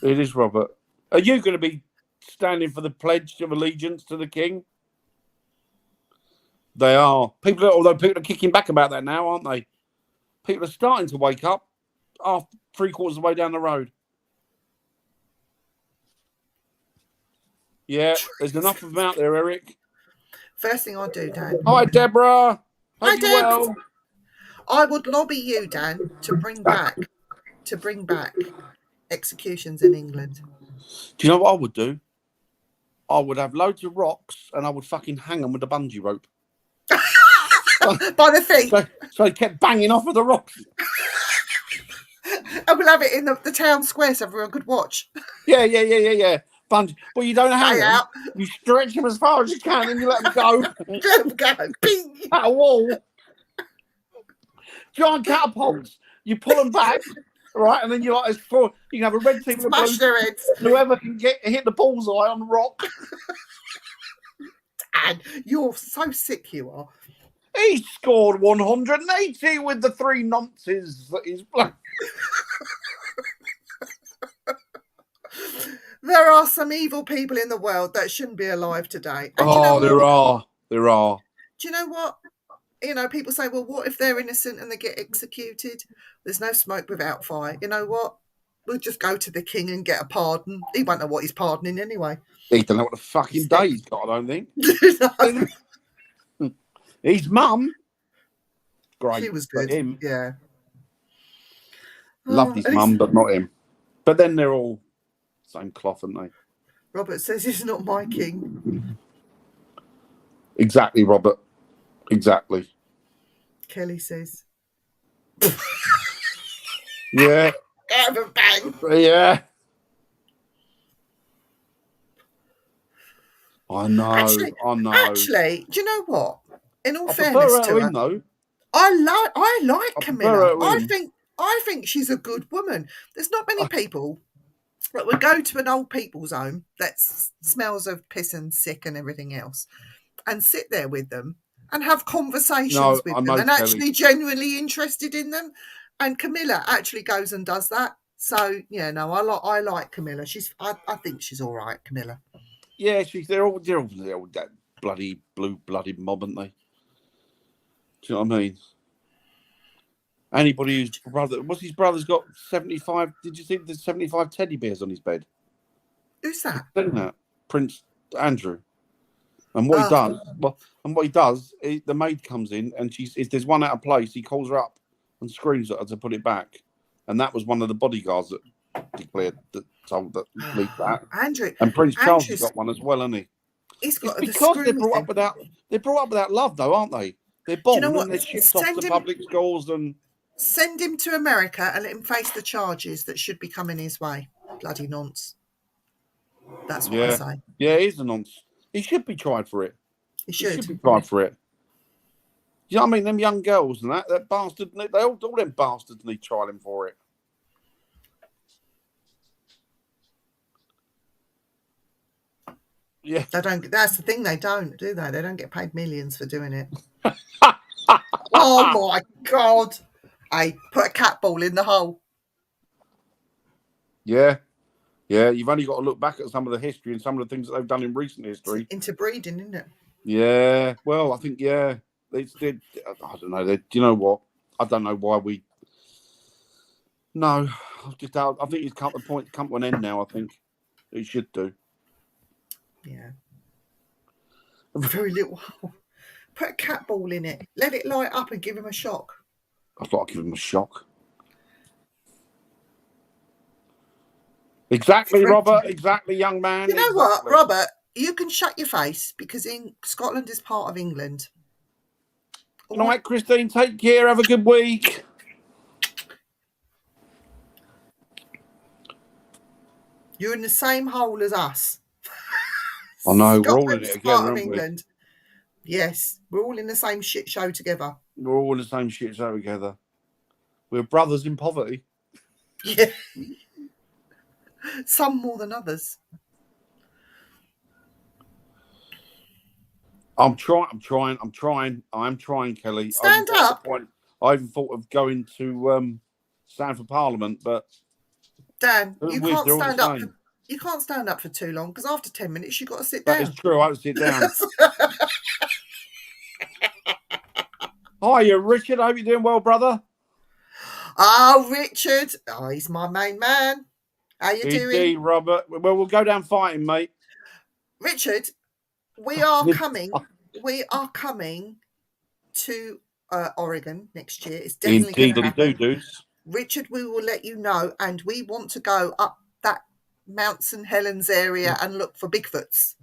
It is, Robert. Are you going to be standing for the Pledge of Allegiance to the King? They are. Although people are kicking back about that now, aren't they? People are starting to wake up after 3/4 of the way down the road. Yeah, there's enough of them out there, Eric. First thing I'll do, Dan. Hi, Deborah. Hi, Deb. Well. I would lobby you, Dan, to bring back executions in England. Do you know what I would do? I would have loads of rocks and I would fucking hang them with a bungee rope. By the feet. So they kept banging off of the rocks. And we'll have it in the town square so everyone could watch. Yeah. Bungee. Well, you don't hang them. You stretch them as far as you can and you let them go. Let them go. Bing. At a wall. Giant catapults. You pull them back, right? And then you you can have a red team and a blue. Smash their heads. Whoever can hit the bullseye on the rock. Dad, you're so sick, you are. He scored 180 with the 3 nonces that he's playing. There are some evil people in the world that shouldn't be alive today. And there are. There are. Do you know what? You know, people say, well, what if they're innocent and they get executed? There's no smoke without fire. You know what? We'll just go to the king and get a pardon. He won't know what he's pardoning anyway. He don't know what the fucking day he's got, I don't think. His mum. Great. He was good. Him. Yeah. Loved his mum, but not him. But then they're all same cloth, aren't they? Robert says he's not my king. Exactly, Robert. Exactly. Kelly says. Yeah. Have a bang. Yeah. I know. Actually, do you know what? In all I fairness prefer to her her, in, though. I like Camilla. prefer her in. I think she's a good woman. There's not many people that would go to an old people's home that smells of piss and sick and everything else, and sit there with them and have conversations with them and Kelly. actually genuinely interested in them. And Camilla actually goes and does that. So yeah, no, I like Camilla. I think she's all right, Camilla. Yeah, they're all that bloody blue-blooded mob, aren't they? Do you know what I mean? Anybody whose his brother's got 75? Did you think there's 75 teddy bears on his bed? Who's that? That Prince Andrew. And what he does, the maid comes in, and if there's one out of place, he calls her up and screams at her to put it back. And that was one of the bodyguards that told that leaked that. Andrew. And Prince Charles has got one as well, hasn't he? He's got it's because they're brought up without love, though, aren't they? They're born and they're shipped off to public schools and send him to America and let him face the charges that should be coming his way. Bloody nonce. That's what I say. Yeah, he's a nonce. He should be tried for it. He should be tried for it. You know what I mean? Them young girls and that bastard, all them bastards need trialing for it. Yeah. They don't. That's the thing. They don't, do they? They don't get paid millions for doing it. Oh my God! I put a cat ball in the hole. Yeah. Yeah, you've only got to look back at some of the history and some of the things that they've done in recent history. It's interbreeding, isn't it? Yeah. Well, I think I don't know. Do you know what? I don't know why we. No, I think it's come to an end now. I think it should do. Yeah. Very little hole. Put a cat ball in it. Let it light up and give him a shock. I thought I'd give him a shock. Exactly, Robert. Exactly, young man. You know what, Robert? You can shut your face because Scotland is part of England. All right, Christine. Take care. Have a good week. You're in the same hole as us. I know. We're all in it again, aren't we? England. Yes, we're all in the same shit show together. We're all in the same shit show together. We're brothers in poverty. Yeah. Some more than others. I'm trying, Kelly. Stand up. I even thought of going to stand for Parliament, but Dan, you can't stand up. You can't stand up for too long because after 10 minutes you've got to sit down. That is true. I have to sit down. Hiya, Richard. I hope you're doing well, brother. Oh, Richard. Oh, he's my main man. How you doing? Indeed, Robert. Well, we'll go down fighting, mate. Richard, we are coming. We are coming to Oregon next year. It's definitely going to happen. Dudes. Richard, we will let you know, and we want to go up that Mount St. Helens area and look for Bigfoots.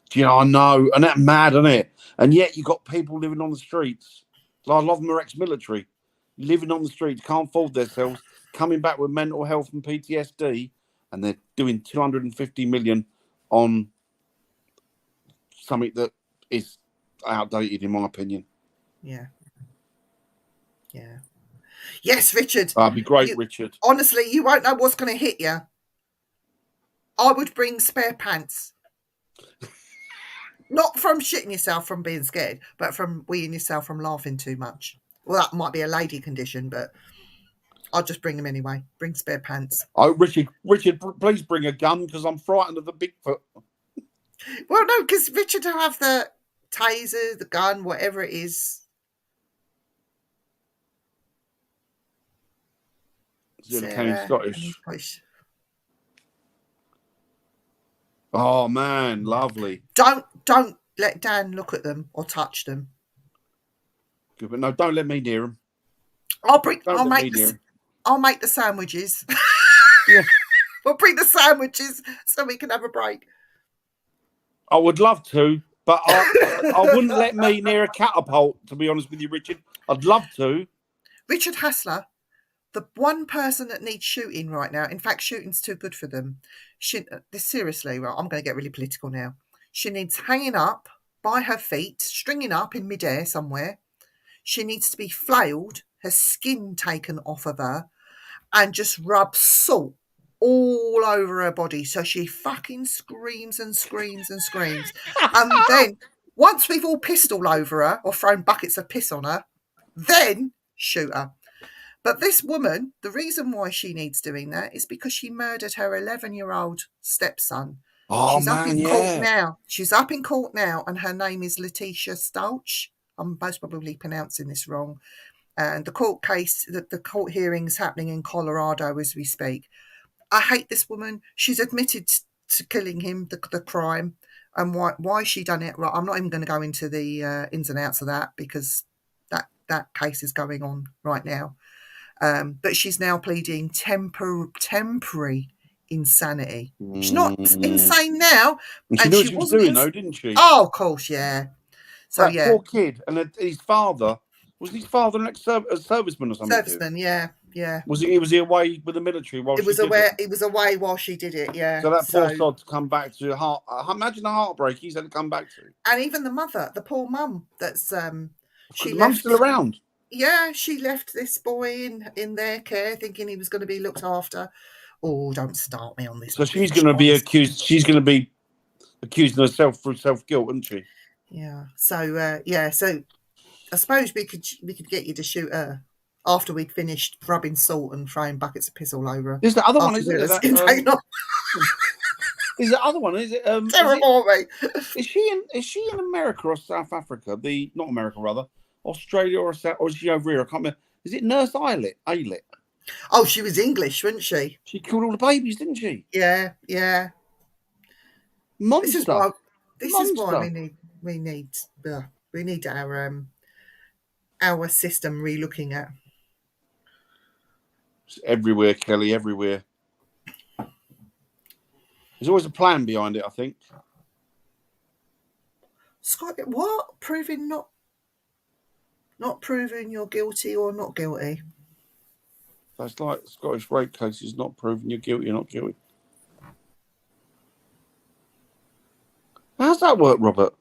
Do you know, I know, and that's mad, isn't it? And yet you've got people living on the streets. Like, a lot of them are ex-military, living on the streets, can't afford themselves, coming back with mental health and PTSD, and they're doing 250 million on something that is outdated, in my opinion. Yeah. Yeah. Yes, Richard. That'd be great, Richard. Honestly, you won't know what's going to hit you. I would bring spare pants. Not from shitting yourself from being scared, but from weeing yourself from laughing too much. Well, that might be a lady condition, but I'll just bring them anyway. Bring spare pants. Oh, Richard, please bring a gun because I'm frightened of the Bigfoot. Well, no, because Richard will have the taser, the gun, whatever it is. Scottish. Oh man, lovely. Don't let Dan look at them or touch them. Good, but no, don't let me near them. I'll make the sandwiches. Yeah. We'll bring the sandwiches so we can have a break. I would love to, but I wouldn't let me near a catapult, to be honest with you, Richard. I'd love to. Richard Hassler, the one person that needs shooting right now, in fact, shooting's too good for them. Seriously, right, I'm going to get really political now. She needs hanging up by her feet, stringing up in midair somewhere. She needs to be flailed, her skin taken off of her, and just rub salt all over her body so she fucking screams and screams and screams. And then, once we've all pissed all over her or thrown buckets of piss on her, then shoot her. But this woman, the reason why she needs doing that is because she murdered her 11-year-old stepson. Oh, She's man, up in yeah. court now. She's up in court now, and her name is Letitia Stouch. I'm most probably pronouncing this wrong. And the court case, the court hearing's happening in Colorado as we speak. I hate this woman. She's admitted to killing him, the crime, and why she done it. Right, I'm not even going to go into the ins and outs of that because that case is going on right now. But she's now pleading temporary insanity. She's not insane now. And she knew what she was doing, though, didn't she? Oh, of course, yeah. So, that poor kid, and his father, was his father an ex-serviceman or something? Serviceman, yeah. Was he away with the military while he was away while she did it, yeah. So that poor sod to come back to imagine the heartbreak he's had to come back to. And even the mother, the poor mum, that's mum's still around. Yeah, she left this boy in their care, thinking he was going to be looked after. Oh, don't start me on this. So she's going to be accused. She's going to be accusing herself for self-guilt, isn't she? Yeah. So So I suppose we could get you to shoot her after we'd finished rubbing salt and throwing buckets of piss all over her. Is the other one? Is it? Is the other one? Is it? Terrible, mate. Is she in America or South Africa? Not America, rather. Australia or is she over here? I can't remember. Is it Nurse Aylett? Oh, she was English, wasn't she? She killed all the babies, didn't she? Yeah. Monster. This is why we need our system re-looking at. It's everywhere, Kelly. Everywhere. There's always a plan behind it, I think. Scott, what? Proving not proving you're guilty or not guilty. That's like Scottish rape cases, not proving you're guilty or not guilty. How's that work, Robert?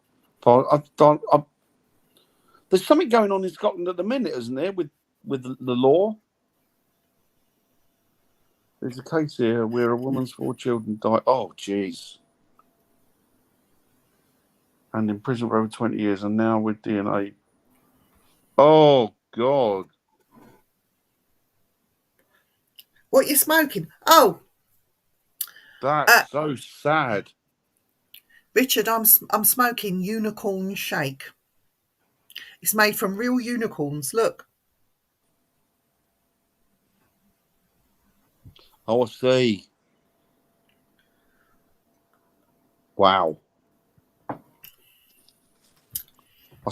There's something going on in Scotland at the minute, isn't there, with the law? There's a case here where a woman's 4 children died. Oh, jeez. And in prison for over 20 years, and now with DNA. Oh, God. What you smoking? Oh. That's so sad. Richard, I'm smoking unicorn shake. It's made from real unicorns. Look. Oh, I see. Wow. I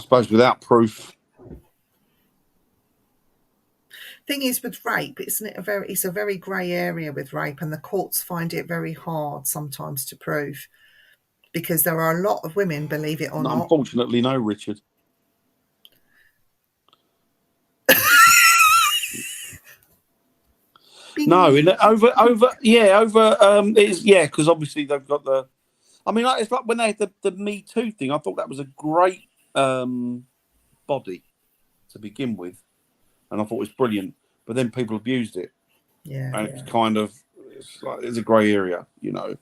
suppose without proof. Thing is with rape, isn't it it's a very grey area with rape, and the courts find it very hard sometimes to prove because there are a lot of women, believe it or not. Unfortunately, no, Richard. No, because obviously they've got the. I mean, it's like when they had the Me Too thing. I thought that was a great body to begin with, and I thought it was brilliant. But then people abused it, and it's kind of it's a grey area, you know.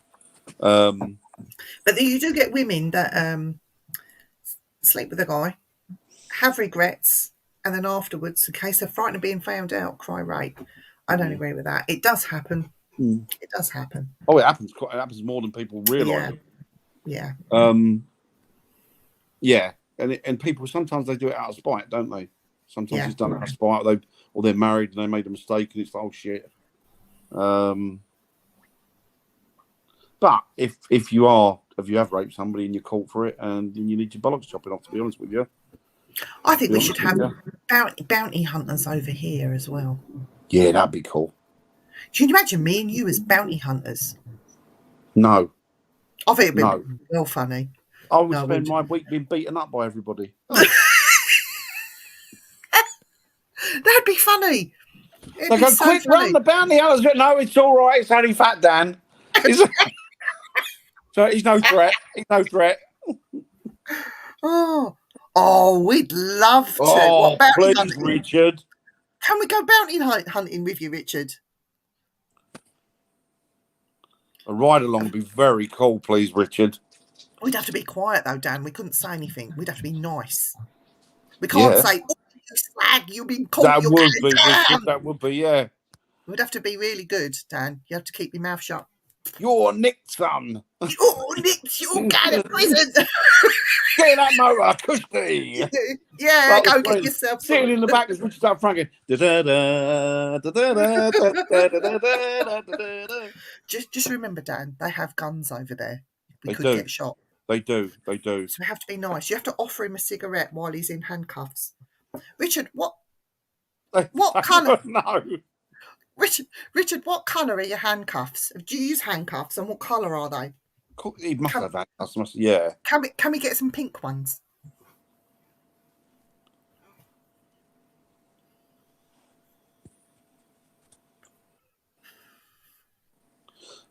But you do get women that sleep with a guy, have regrets, and then afterwards, in case they're frightened of being found out, cry rape. I don't agree with that. It does happen. It does happen. Oh, it happens. It happens more than people realise. Yeah. Yeah, and people sometimes they do it out of spite, don't they? Sometimes it's done out of spite. They're married and they made a mistake, and it's like, oh shit. But if you have raped somebody and you're caught for it, and you need your bollocks chopping off, to be honest with you. I think we should have bounty hunters over here as well. Yeah, that'd be cool. Can you imagine me and you as bounty hunters? No. I think it'd be real funny. I would No, spend my week being beaten up by everybody. That'd be funny. It'd They be go, so quick, funny. run the bounty hunters. No, it's all right. It's only Fat Dan. So he's no threat. He's no threat. Oh, we'd love to. Oh, what bounty please, hunting? Richard. Can we go bounty hunting with you, Richard? A ride along would be very cool, please, Richard. We'd have to be quiet though, Dan. We couldn't say anything. We'd have to be nice. We can't say, "Oh, you slag, you've been caught." That would be, Richard. That would be, yeah. We'd have to be really good, Dan. You have to keep your mouth shut. You're Nick, son. Oh, Nick, you're going to prison. Get in that motor, cushy. Yeah, go get yourself. Sitting in the back as Richard's up front. Just remember, Dan, they have guns over there. We could do. get shot. They do. So we have to be nice. You have to offer him a cigarette while he's in handcuffs. Richard, what colour? No. Richard, what colour are your handcuffs? Do you use handcuffs, and what colour are they? He must have that. Yeah. Can we get some pink ones?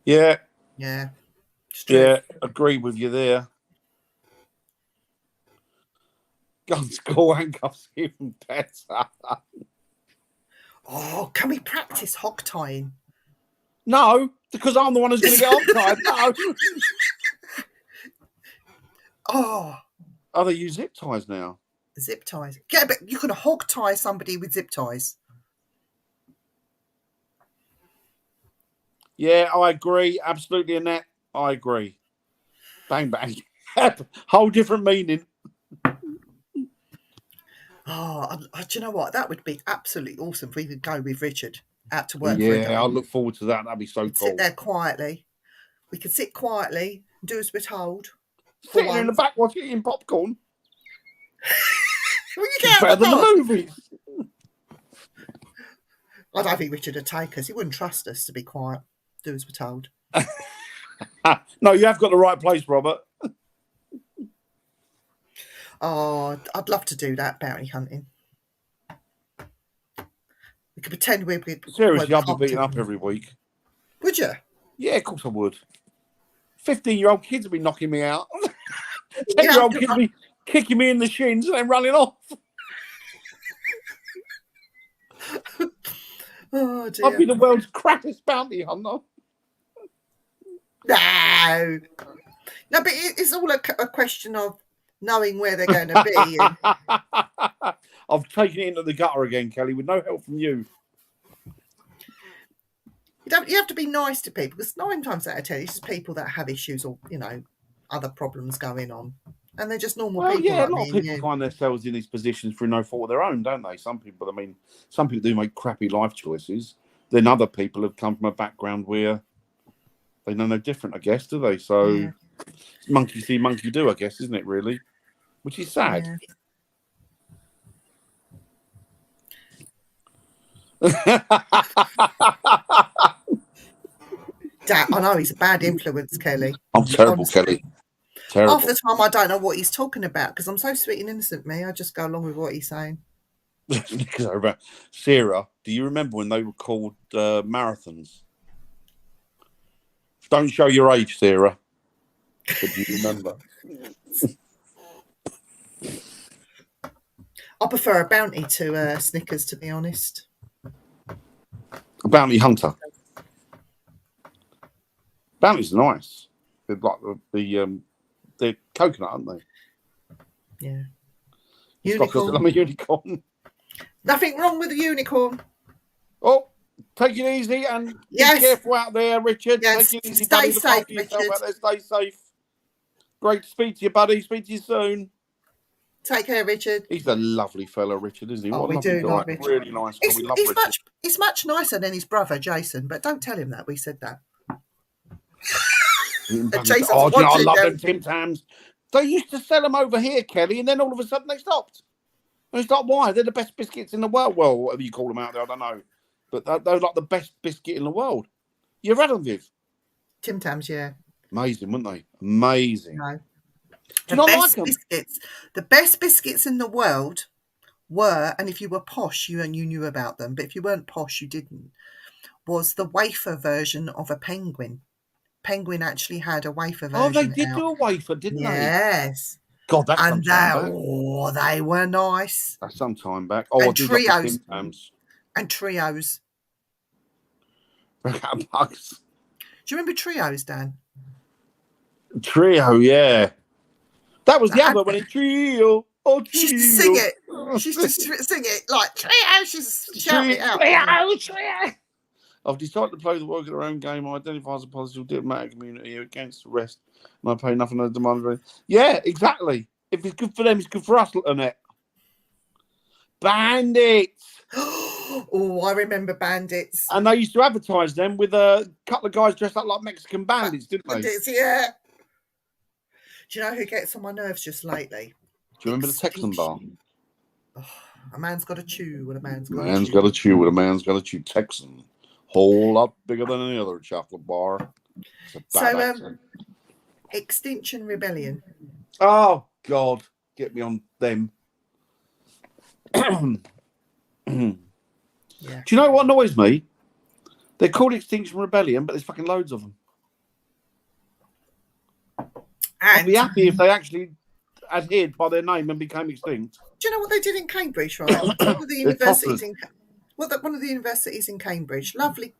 Yeah. Yeah. Yeah, agree with you there. Gun school handcuffs even better. Oh, can we practice hog tying? No, because I'm the one who's going to get hog tied. No. Oh, they use zip ties now. Zip ties. Yeah, but you can hog tie somebody with zip ties. Yeah, I agree. Absolutely, Annette. I agree. Bang, bang. Whole different meaning. Oh, do you know what? That would be absolutely awesome if we could go with Richard out to work. Yeah, I look forward to that. That'd be so cool. Sit there quietly. We could sit quietly and do as we're told. Sitting in the back watching eating popcorn. Well, you get better than the movies. I don't think Richard would take us. He wouldn't trust us to be quiet. Do as we're told. No, you have got the right place, Robert. Oh, I'd love to do that, bounty hunting. We could pretend we're... Seriously, I'd be beaten up every week. Would you? Yeah, of course I would. 15-year-old kids would be knocking me out. 10-year-old kids would be kicking me in the shins and then running off. Oh, dear. I'd be the world's crappiest bounty hunter. No, but it's all a question of knowing where they're going to be. And... I've taken it into the gutter again, Kelly, with no help from you. You have to be nice to people, because 9 times out of 10, it's just people that have issues or, other problems going on. And they're just normal people. Yeah, a lot of people find themselves in these positions through no fault of their own, don't they? Some people do make crappy life choices. Then other people have come from a background where they know no different, I guess, do they? So monkey see, monkey do, I guess, isn't it, really? Which is sad. Yeah. Dad, I know he's a bad influence, Kelly. I'm terrible, Kelly. Terrible. Half the time I don't know what he's talking about because I'm so sweet and innocent, me. I just go along with what he's saying. Sarah, do you remember when they were called marathons? Don't show your age, Sarah. But do you remember? I prefer a bounty to Snickers, to be honest. A bounty hunter. Bounty's nice. They're like they're coconut, aren't they? Yeah. Unicorn. I'm a unicorn. Nothing wrong with a unicorn. Oh, take it easy and be careful out there, Richard. Yes. Take it easy, Stay buddy. safe, Look after Richard. yourself out there. Stay safe. Great to speak to you, buddy. Speak to you soon. Take care, Richard. He's a lovely fellow, Richard, isn't he? Oh, what a we lovely do guy. love Richard. Really nice guy. We love Richard. He's much nicer than his brother, Jason, but don't tell him that we said that. I love them Tim Tams. They used to sell them over here, Kelly, and then all of a sudden they stopped. And it's like, why? They're the best biscuits in the world. Well, whatever you call them out there, I don't know. But they're like the best biscuit in the world. You've had them, Viv? Tim Tams, yeah. Amazing, weren't they? Amazing. No. Do you not like them? The best biscuits in the world were, and if you were posh, you knew about them, but if you weren't posh, you didn't, was the wafer version of a penguin. Penguin actually had a wafer version. Oh, they did do a wafer, didn't they? Yes. God, that's some And time back. oh, they were nice. That's some time back. Oh, And I do like the trios. Tim Tams. And trios. Bugs. Do you remember trios, Dan? Trio, yeah. That was That the had other one in Trio. Oh, Trio. She used to sing it. She used to sing it like trio. She's shouting it out. Trio. I've decided to play the work at their own game. I identify as a positive diplomatic community against the rest, and I pay nothing on the demand. Yeah, exactly. If it's good for them, it's good for us, Annette. Bandits. Oh, I remember Bandits. And they used to advertise them with a couple of guys dressed up like Mexican bandits, didn't they? Bandits, yeah. Do you know who gets on my nerves just lately? Do you remember the Texan bar? Oh, a man's got to chew with a man's got to chew. Man's got to chew with a man's got to chew. Texan. Whole lot bigger than any other chocolate bar. So, Extinction Rebellion. Oh, God. Get me on them. Yeah. Do you know what annoys me? They're called Extinction Rebellion, but there's fucking loads of them. I'd be happy if they actually adhered by their name and became extinct. Do you know what they did in Cambridge, right? One of the universities in Cambridge. Lovely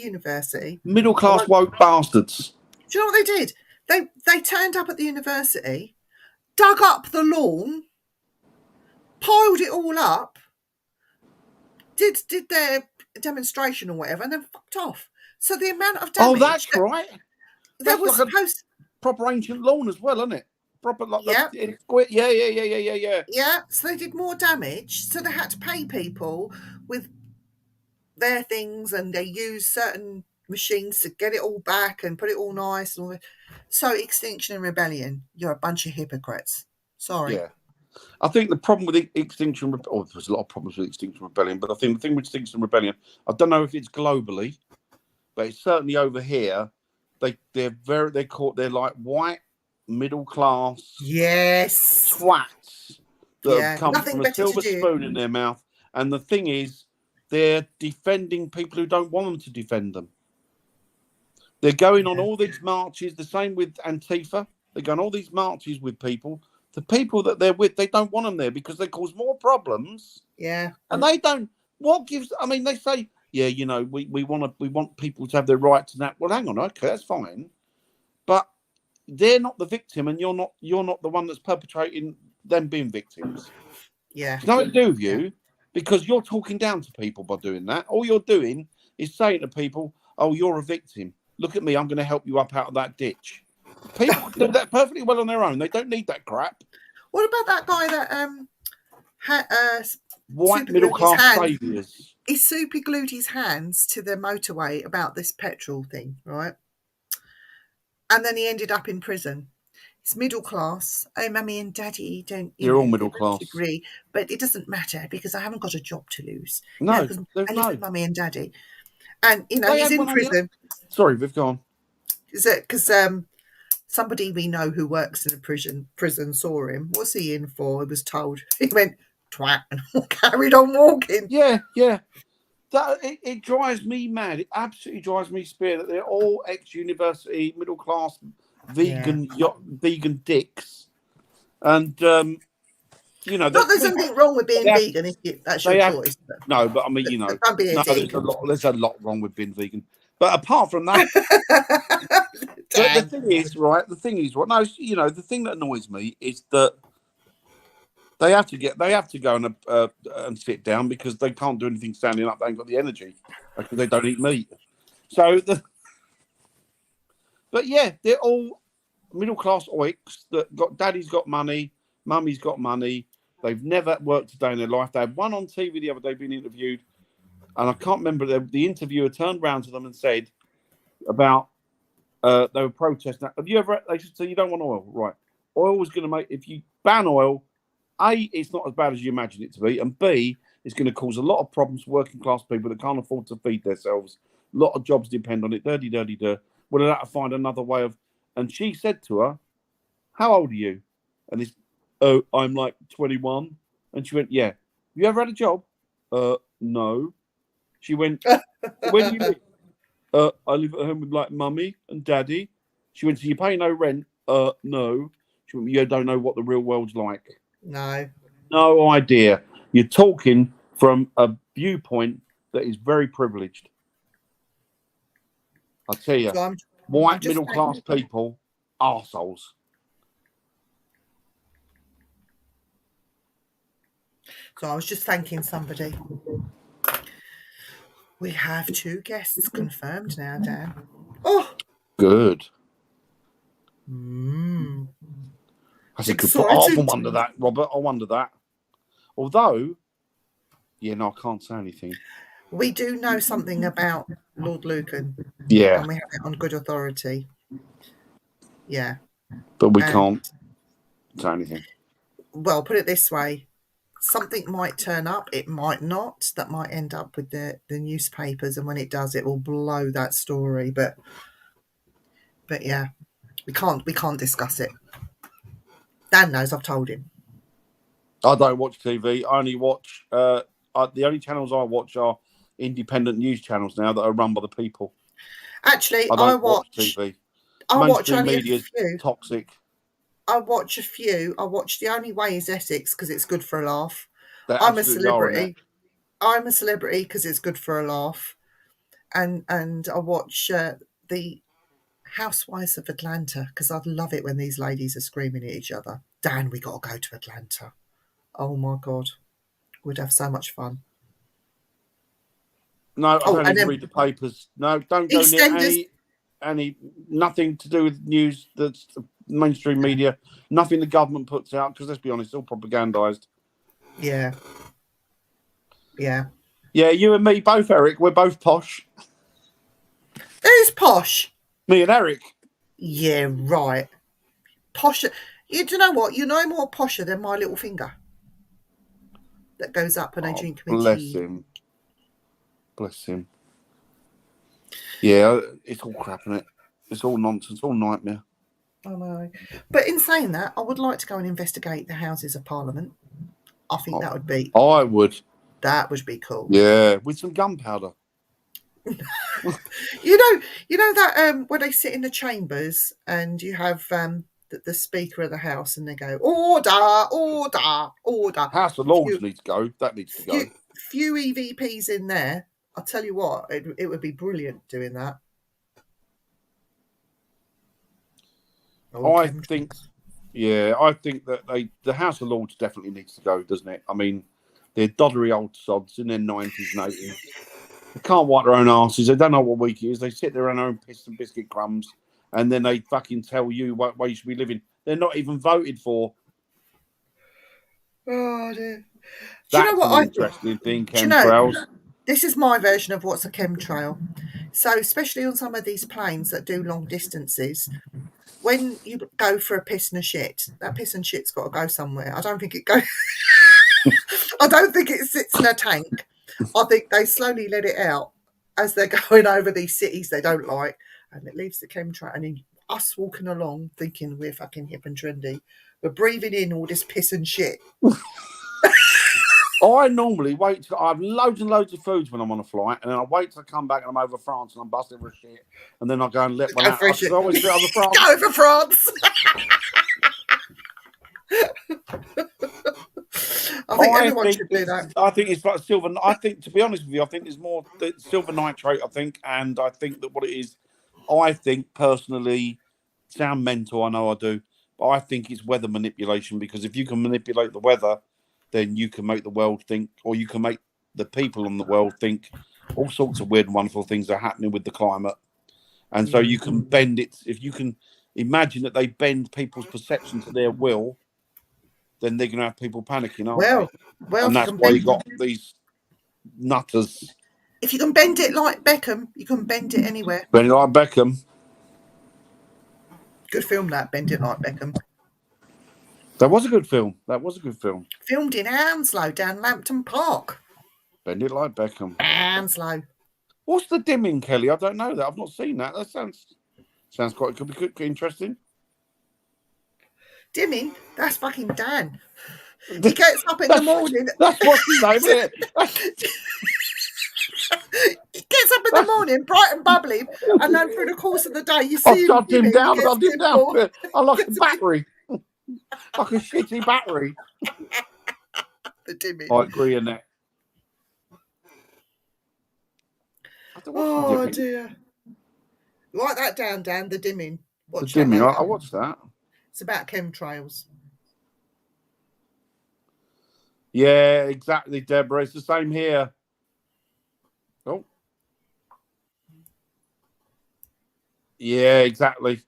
university. Middle class woke bastards. Do you know what they did? They turned up at the university, dug up the lawn, piled it all up, did their demonstration or whatever, and then fucked off. So the amount of damage. Oh, that's right. There was like supposed proper ancient lawn as well, isn't it? Proper like yeah. Yeah. Yeah. So they did more damage. So they had to pay people with their things, and they used certain machines to get it all back and put it all nice. And all that. So Extinction and Rebellion, you're a bunch of hypocrites. Sorry. Yeah. I think the problem with Extinction Rebellion, there's a lot of problems with Extinction Rebellion, but I think the thing with Extinction Rebellion, I don't know if it's globally, but it's certainly over here. They're like white middle class twats that have come from a silver spoon in their mouth. And the thing is, they're defending people who don't want them to defend them. They're going on all these marches, the same with Antifa. They're going on all these marches with people. The people that they're with, they don't want them there because they cause more problems. Yeah. And they don't. They say, yeah, you know, we want people to have their rights and that. Well, hang on, okay, that's fine. But they're not the victim, and you're not the one that's perpetrating them being victims. Yeah. Do you know what to do with you? Yeah. Because you're talking down to people by doing that. All you're doing is saying to people, oh, you're a victim. Look at me, I'm going to help you up out of that ditch. People do that perfectly well on their own. They don't need that crap. What about that guy that had white middle class saviours? He super glued his hands to the motorway about this petrol thing, right? And then he ended up in prison. He's middle class. Oh, mummy and daddy don't. You're all middle class. Agree, but it doesn't matter because I haven't got a job to lose. No, I live with mummy and daddy, and he's in prison. Sorry, Viv, go on. Is it because somebody we know who works in a prison saw him? What's he in for? He was told. He went twat and carried on walking. Yeah. It drives me mad. It absolutely drives me spare that they're all ex-university, middle class, vegan dicks, and not there's anything wrong with being vegan if that's your choice. No, but I mean, there's a lot wrong with being vegan. But apart from that, the thing is, right? No, the thing that annoys me is that they have to go and sit down because they can't do anything standing up. They ain't got the energy because they don't eat meat. So, but yeah, they're all middle class oiks that daddy's got money, mummy's got money. They've never worked a day in their life. They had one on TV the other day being interviewed, and I can't remember. The interviewer turned round to them and said about they were protesting. Have you ever? They said, so you don't want oil, right? Oil was going to make if you ban oil. A, it's not as bad as you imagine it to be, and B, it's going to cause a lot of problems for working class people that can't afford to feed themselves. A lot of jobs depend on it. Well, they'll have to find another way of. And she said to her, "How old are you?" And this, oh, I'm like 21. And she went, yeah. You ever had a job? No. She went, where do you live? I live at home with like mummy and daddy. She went, so you pay no rent? No. She went, you don't know what the real world's like. No. No idea. You're talking from a viewpoint that is very privileged. I tell you, So white middle class people, arseholes. So I was just thanking somebody. We have 2 guests confirmed now, Dan. Oh, good. That's a good point. I often wonder that, Robert. I wonder that. Although, yeah, no, I can't say anything. We do know something about Lord Lucan. Yeah. And we have it on good authority. Yeah. But we can't say anything. Well, put it this way. Something might turn up. It might not. That might end up with the newspapers. And when it does, it will blow that story. But yeah, we can't discuss it. Dan knows, I've told him. I don't watch TV. I only watch... the only channels I watch are independent news channels now that are run by the people. Actually, I watch TV. I watch only a media's few. Toxic. I watch a few. I watch The Only Way Is Essex because it's good for a laugh. I'm a celebrity. I'm a celebrity because it's good for a laugh. And I watch the Housewives of Atlanta because I love it when these ladies are screaming at each other. Dan, we got to go to Atlanta. Oh my God. We'd have so much fun. No, I don't even read the papers. No, don't go near any nothing to do with news that's mainstream media. Nothing the government puts out, because let's be honest, it's all propagandized. Yeah. Yeah. Yeah, you and me both, Eric. We're both posh. Who's posh? Me and Eric. Yeah, right. Posh. Do you know what? You're no more posher than my little finger that goes up when I drink my tea. Bless him. Yeah, it's all crap, isn't it? It's all nonsense, all nightmare. I know. But in saying that, I would like to go and investigate the Houses of Parliament. I think that would be... I would. That would be cool. Yeah, with some gunpowder. You know that when they sit in the chambers and you have the Speaker of the House and they go, order, order, order. House of Lords needs to go. That needs to go. Few EVPs in there. I'll tell you what, it would be brilliant doing that. I think that the House of Lords definitely needs to go, doesn't it? I mean, they're doddery old sods in their 90s and 80s. They can't wipe their own asses. They don't know what week it is. They sit there on their own piss and biscuit crumbs, and then they fucking tell you what way you should be living. They're not even voted for. Oh dear. That's you know what an interesting thing, chemtrails. This is my version of what's a chemtrail. So, especially on some of these planes that do long distances, when you go for a piss and a shit, that piss and shit's got to go somewhere. I don't think it goes. I don't think it sits in a tank. I think they slowly let it out as they're going over these cities they don't like, and it leaves the chemtrail. And then us walking along thinking we're fucking hip and trendy, we're breathing in all this piss and shit. I normally wait till I have loads and loads of foods when I'm on a flight, and then I wait till I come back and I'm over France and I'm busting for shit, and then I go and let one out. I always go over France. Go over France. I think everyone should do that. I think it's like silver. I think, to be honest with you, I think there's more silver nitrate. I think, and I think that what it is, I think personally, sound mental. I know I do, but I think it's weather manipulation, because if you can manipulate the weather, then you can make the world think, or you can make the people in the world think all sorts of weird and wonderful things are happening with the climate. And so you can bend it. If you can imagine that they bend people's perception to their will, then they're going to have people panicking, aren't they? Well, and that's why you got these nutters. If you can bend it like Beckham, you can bend it anywhere. Bend it like Beckham. Good film, that. Bend it like Beckham. That was a good film. Filmed in Hounslow, down Lambton Park. Bend it like Beckham. Hounslow. What's the dimming, Kelly? I don't know that. I've not seen that. That sounds quite interesting. Dimming, that's fucking Dan. He gets up in the morning. That's what's his name, isn't it? He gets up in the morning, bright and bubbly, and then through the course of the day, you see him I've dimmed down. gets I've dimmed down. dimmed I like a battery, like a shitty battery. the dimming. I agree on that. Oh dear. Write that down, Dan. The dimming. Watch the dimming. that I watched that. It's about chemtrails. Yeah, exactly, Deborah. It's the same here. Oh. Yeah, exactly.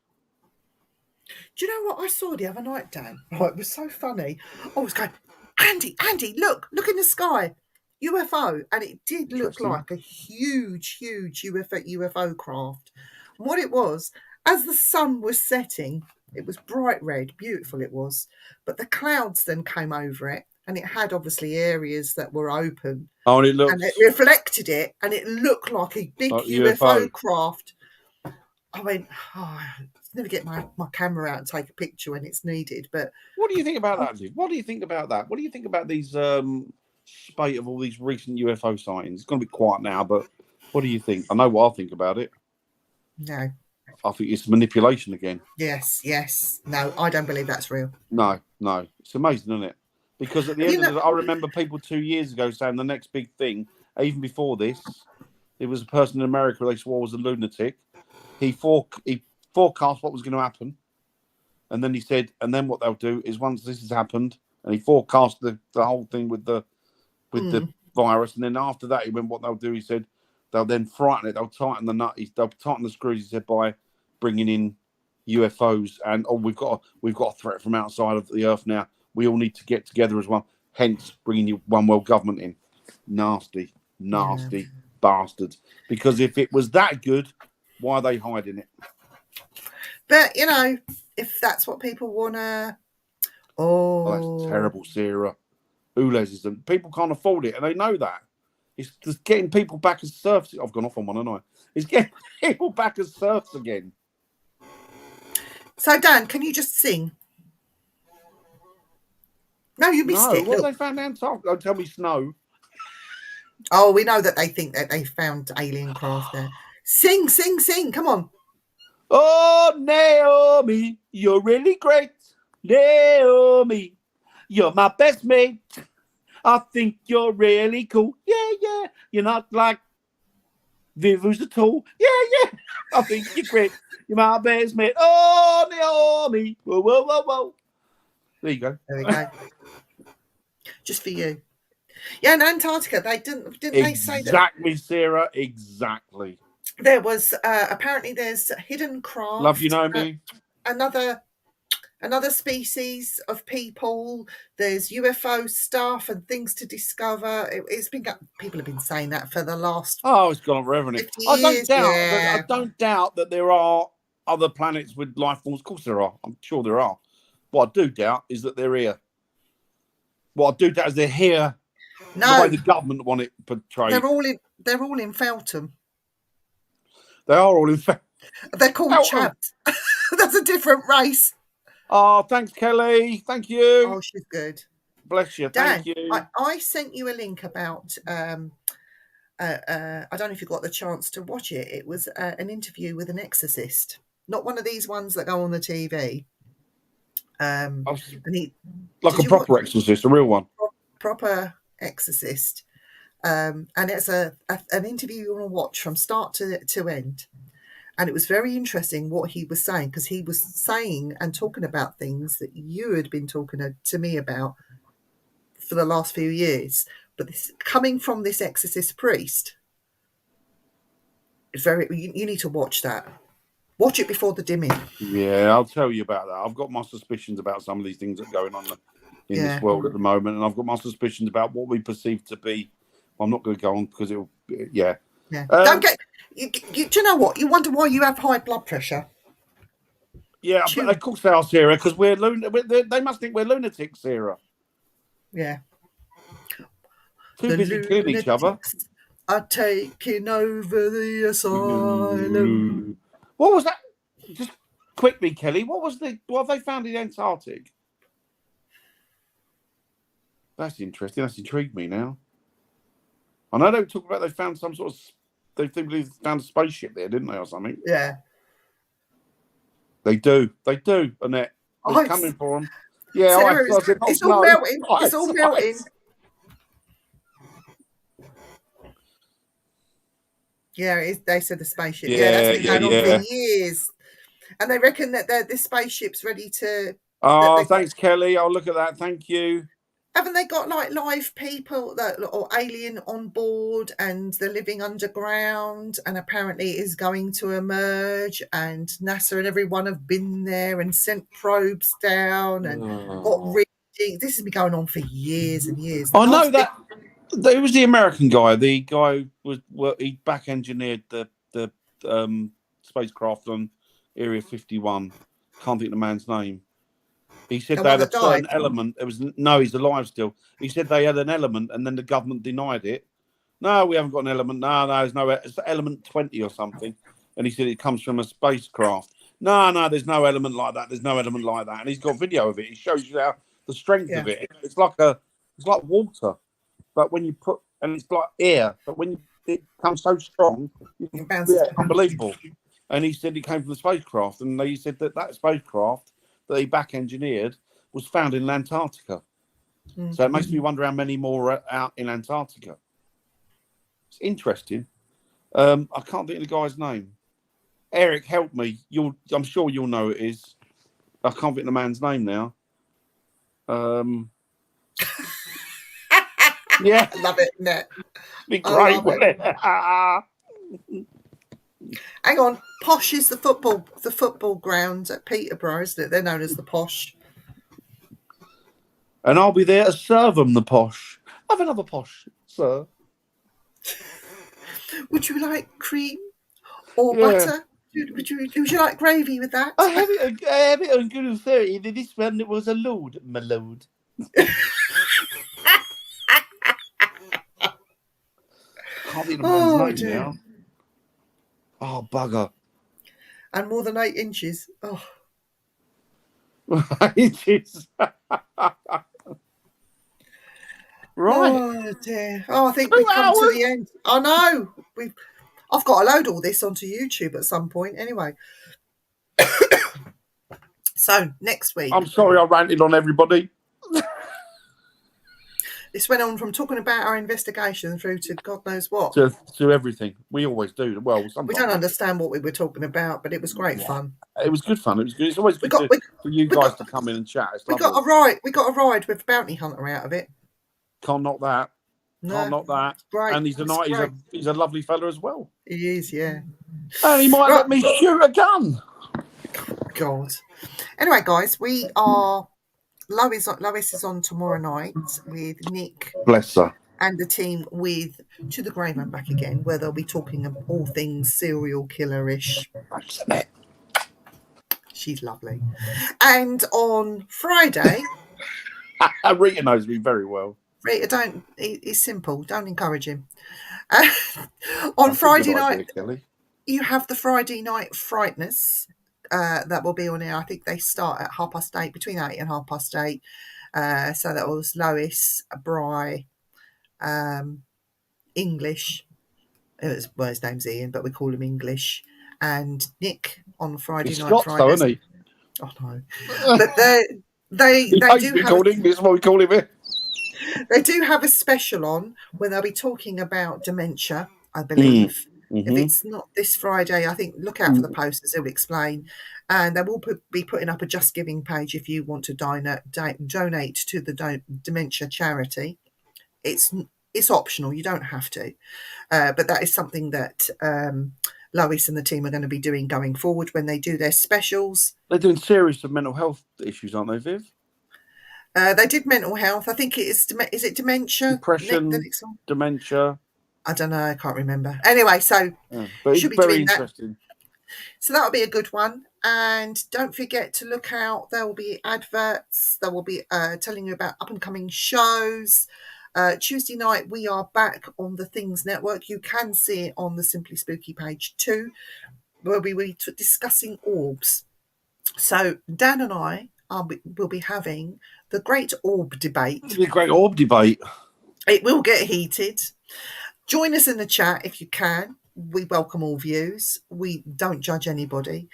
Do you know what I saw the other night, Dan? Oh, it was so funny. I was going, Andy, look in the sky. UFO. And it did look like a huge UFO craft. And what it was, as the sun was setting, it was bright red, beautiful it was. But the clouds then came over it. And it had obviously areas that were open. Oh, and it looked... And it reflected it. And it looked like a big like UFO craft. I went, never get my camera out and take a picture when it's needed. But what do you think about that, Liv? What do you think about that? What do you think about these spate of all these recent UFO sightings? It's going to be quiet now, but what do you think? I know what I think about it. No. I think it's manipulation again. Yes. No, I don't believe that's real. No. It's amazing, isn't it? Because at the end of the day, I remember people 2 years ago saying the next big thing, even before this, it was a person in America they swore was a lunatic. He forecast what was going to happen. And then he said, and then what they'll do is once this has happened, and he forecast the whole thing with the virus. And then after that, he went, what they'll do, he said, they'll then frighten it. They'll tighten the nut. They'll tighten the screws, he said, by bringing in UFOs. And, we've got a threat from outside of the earth now. We all need to get together as well. Hence, bringing one world government in. Nasty bastards. Because if it was that good, why are they hiding it? But, if that's what people want to... Oh, that's terrible, Sarah. Uleism. People can't afford it, and they know that. It's just getting people back as serfs. I've gone off on one, haven't I? It's getting people back as serfs again. So, Dan, can you just sing? No, you missed it. What have they found Antarctica? Don't tell me snow. Oh, we know that they think that they found alien craft there. Sing. Come on. Oh, Naomi, you're really great. Naomi, you're my best mate. I think you're really cool. Yeah. You're not like Viv who's a tool. Yeah. I think you're great. You're my best mate. Oh, Naomi. Whoa. There you go. There we go. Just for you. Yeah, in Antarctica, they didn't they say that? Exactly, Sarah. Exactly. There was apparently there's hidden craft. Love you, Naomi. Another species of people. There's UFO stuff and things to discover. It's been people have been saying that for the last. Oh, it's gone on forever. I don't doubt that there are other planets with life forms. Of course, there are. I'm sure there are. What I do doubt is that they're here. What I do doubt is they're here. No, the way the government want it portrayed. They're all in Feltham. They are all in Feltham. They're called chavs. That's a different race. Oh, thanks, Kelly. Thank you. Oh, she's good. Bless you. Dan, thank you. I sent you a link about. I don't know if you got the chance to watch it. It was an interview with an exorcist, not one of these ones that go on the TV. Like a proper exorcist, a real one. Proper exorcist. And it's an interview you want to watch from start to end. And it was very interesting what he was saying, because he was saying and talking about things that you had been talking to me about for the last few years. But this coming from this exorcist priest, it's you need to watch that. Watch it before the dimming. Yeah, I'll tell you about that. I've got my suspicions about some of these things that are going on in this world at the moment, and I've got my suspicions about what we perceive to be. I'm not going to go on because it'll. Yeah. Don't get. Do you know what? You wonder why you have high blood pressure. Yeah, but of course they are, Sarah, because they must think we're lunatics, Sarah. Yeah. Too busy killing each other. Are taking over the asylum. What was that? Just quickly, Kelly. What have they found in Antarctic? That's interesting. That's intrigued me now. I know they were talking about they found some sort of... They found a spaceship there, didn't they, or something? Yeah. They do, Annette. It's coming for them. Yeah, Sarah, it's all melting. It's all melting. Yeah, they said the spaceship. Yeah, that's been going on for years. And they reckon that this spaceship's ready to... Oh, thanks, Kelly. I'll look at that. Thank you. Haven't they got like live people or alien on board, and they're living underground, and apparently it is going to emerge, and NASA and everyone have been there and sent probes down and got readings. This has been going on for years and years. I know that it was the American guy. The guy he back engineered the spacecraft on Area 51. Can't think of the man's name. He said they had a certain element. He's alive still. He said they had an element, and then the government denied it. No, we haven't got an element. No, there's no. It's element 20 or something. And he said it comes from a spacecraft. No, there's no element like that. There's no element like that. And he's got video of it. He shows you how the strength of it. It's like water, but when you and it's like air, but when it comes so strong, it's unbelievable. And he said it came from the spacecraft, and they said that spacecraft that he back engineered was found in Antarctica. Mm-hmm. So it makes me wonder how many more are out in Antarctica. It's interesting. I can't think of the guy's name. Eric, help me. I'm sure you'll know who it is. I can't think of the man's name now. Yeah, I love it, Nat. Be great, wouldn't it? Hang on, Posh is the football ground at Peterborough, isn't it? They're known as the Posh. And I'll be there to serve them the Posh. Have another Posh, sir. Would you like cream or butter? Would you like gravy with that? I have it on good authority. This one was a load, my lord. Can't be the man's name now. Oh, bugger. And more than 8 inches. Oh. 8 inches. Right. Oh, dear. Oh, I think we've come to the end. I know. I've got to load all this onto YouTube at some point anyway. So, next week. I'm sorry I ranted on everybody. This went on from talking about our investigation through to God knows what. To everything. We always do. Well, sometimes. We don't understand what we were talking about, but it was great fun. It was good fun. It was good. It's always good for you guys to come in and chat. We got a ride with Bounty Hunter out of it. Can't knock that. No, can't knock that. Great. And he's a lovely fella as well. He is, yeah. And he might let me shoot a gun. God. Anyway, guys, we are... Lois is on tomorrow night with Nick. Bless her. And the team with To the Grave and Back Again, where they'll be talking of all things serial killer-ish. She's lovely. And on Friday... Rita knows me very well. Rita, he's simple. Don't encourage him. On Friday night, you have the Friday Night Frighteners. That will be on air. I think they start at 8:30, between 8 and 8:30. So that was Lois, Bri, English. His name's Ian, but we call him English. And Nick on Friday night. Scots, though, isn't he? Oh no! But they do have English. What we call him here. They do have a special on where they'll be talking about dementia, I believe. Mm-hmm. If it's not this Friday, I think look out for the posters. They'll explain. And they will be putting up a Just Giving page if you want to donate to the dementia charity. It's optional. You don't have to. But that is something that Lois and the team are going to be doing going forward when they do their specials. They're doing series of mental health issues, aren't they, Viv? They did mental health. I think it is it dementia? Depression, dementia. I don't know. I can't remember. Anyway, so but should be very interesting. So that'll be a good one. And don't forget to look out. There will be adverts. There will be telling you about up and coming shows. Tuesday night, we are back on the Things Network. You can see it on the Simply Spooky page too, where we were discussing orbs. So Dan and I we'll be having the Great Orb Debate. It'll be a great orb debate. It will get heated. Join us in the chat if you can. We welcome all views. We don't judge anybody,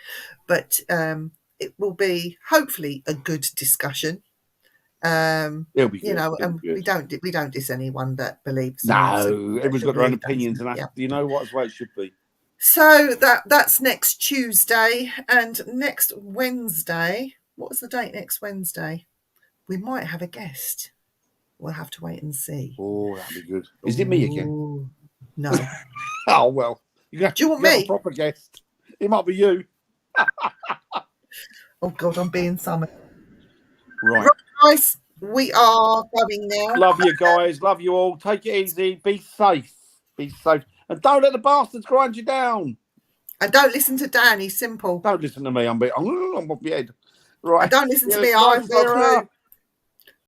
but it will be hopefully a good discussion. It'll be good. You know, It'll and be good. we don't diss anyone that believes. No, everyone's got their own opinions, and yeah. you know what? That's the way it should be. So that's next Tuesday, and next Wednesday. What was the date next Wednesday? We might have a guest. We'll have to wait and see. Oh, that'd be good. Is it me again? Ooh, no. Oh well. Do you want me? A proper guest. It might be you. Oh God, I'm being summoned. Right, guys, we are going now. Love you guys. Love you all. Take it easy. Be safe. Be safe. And don't let the bastards grind you down. And don't listen to Dan. He's simple. Don't listen to me. I'm off my head. Right. And don't listen to me. I haven't got a clue.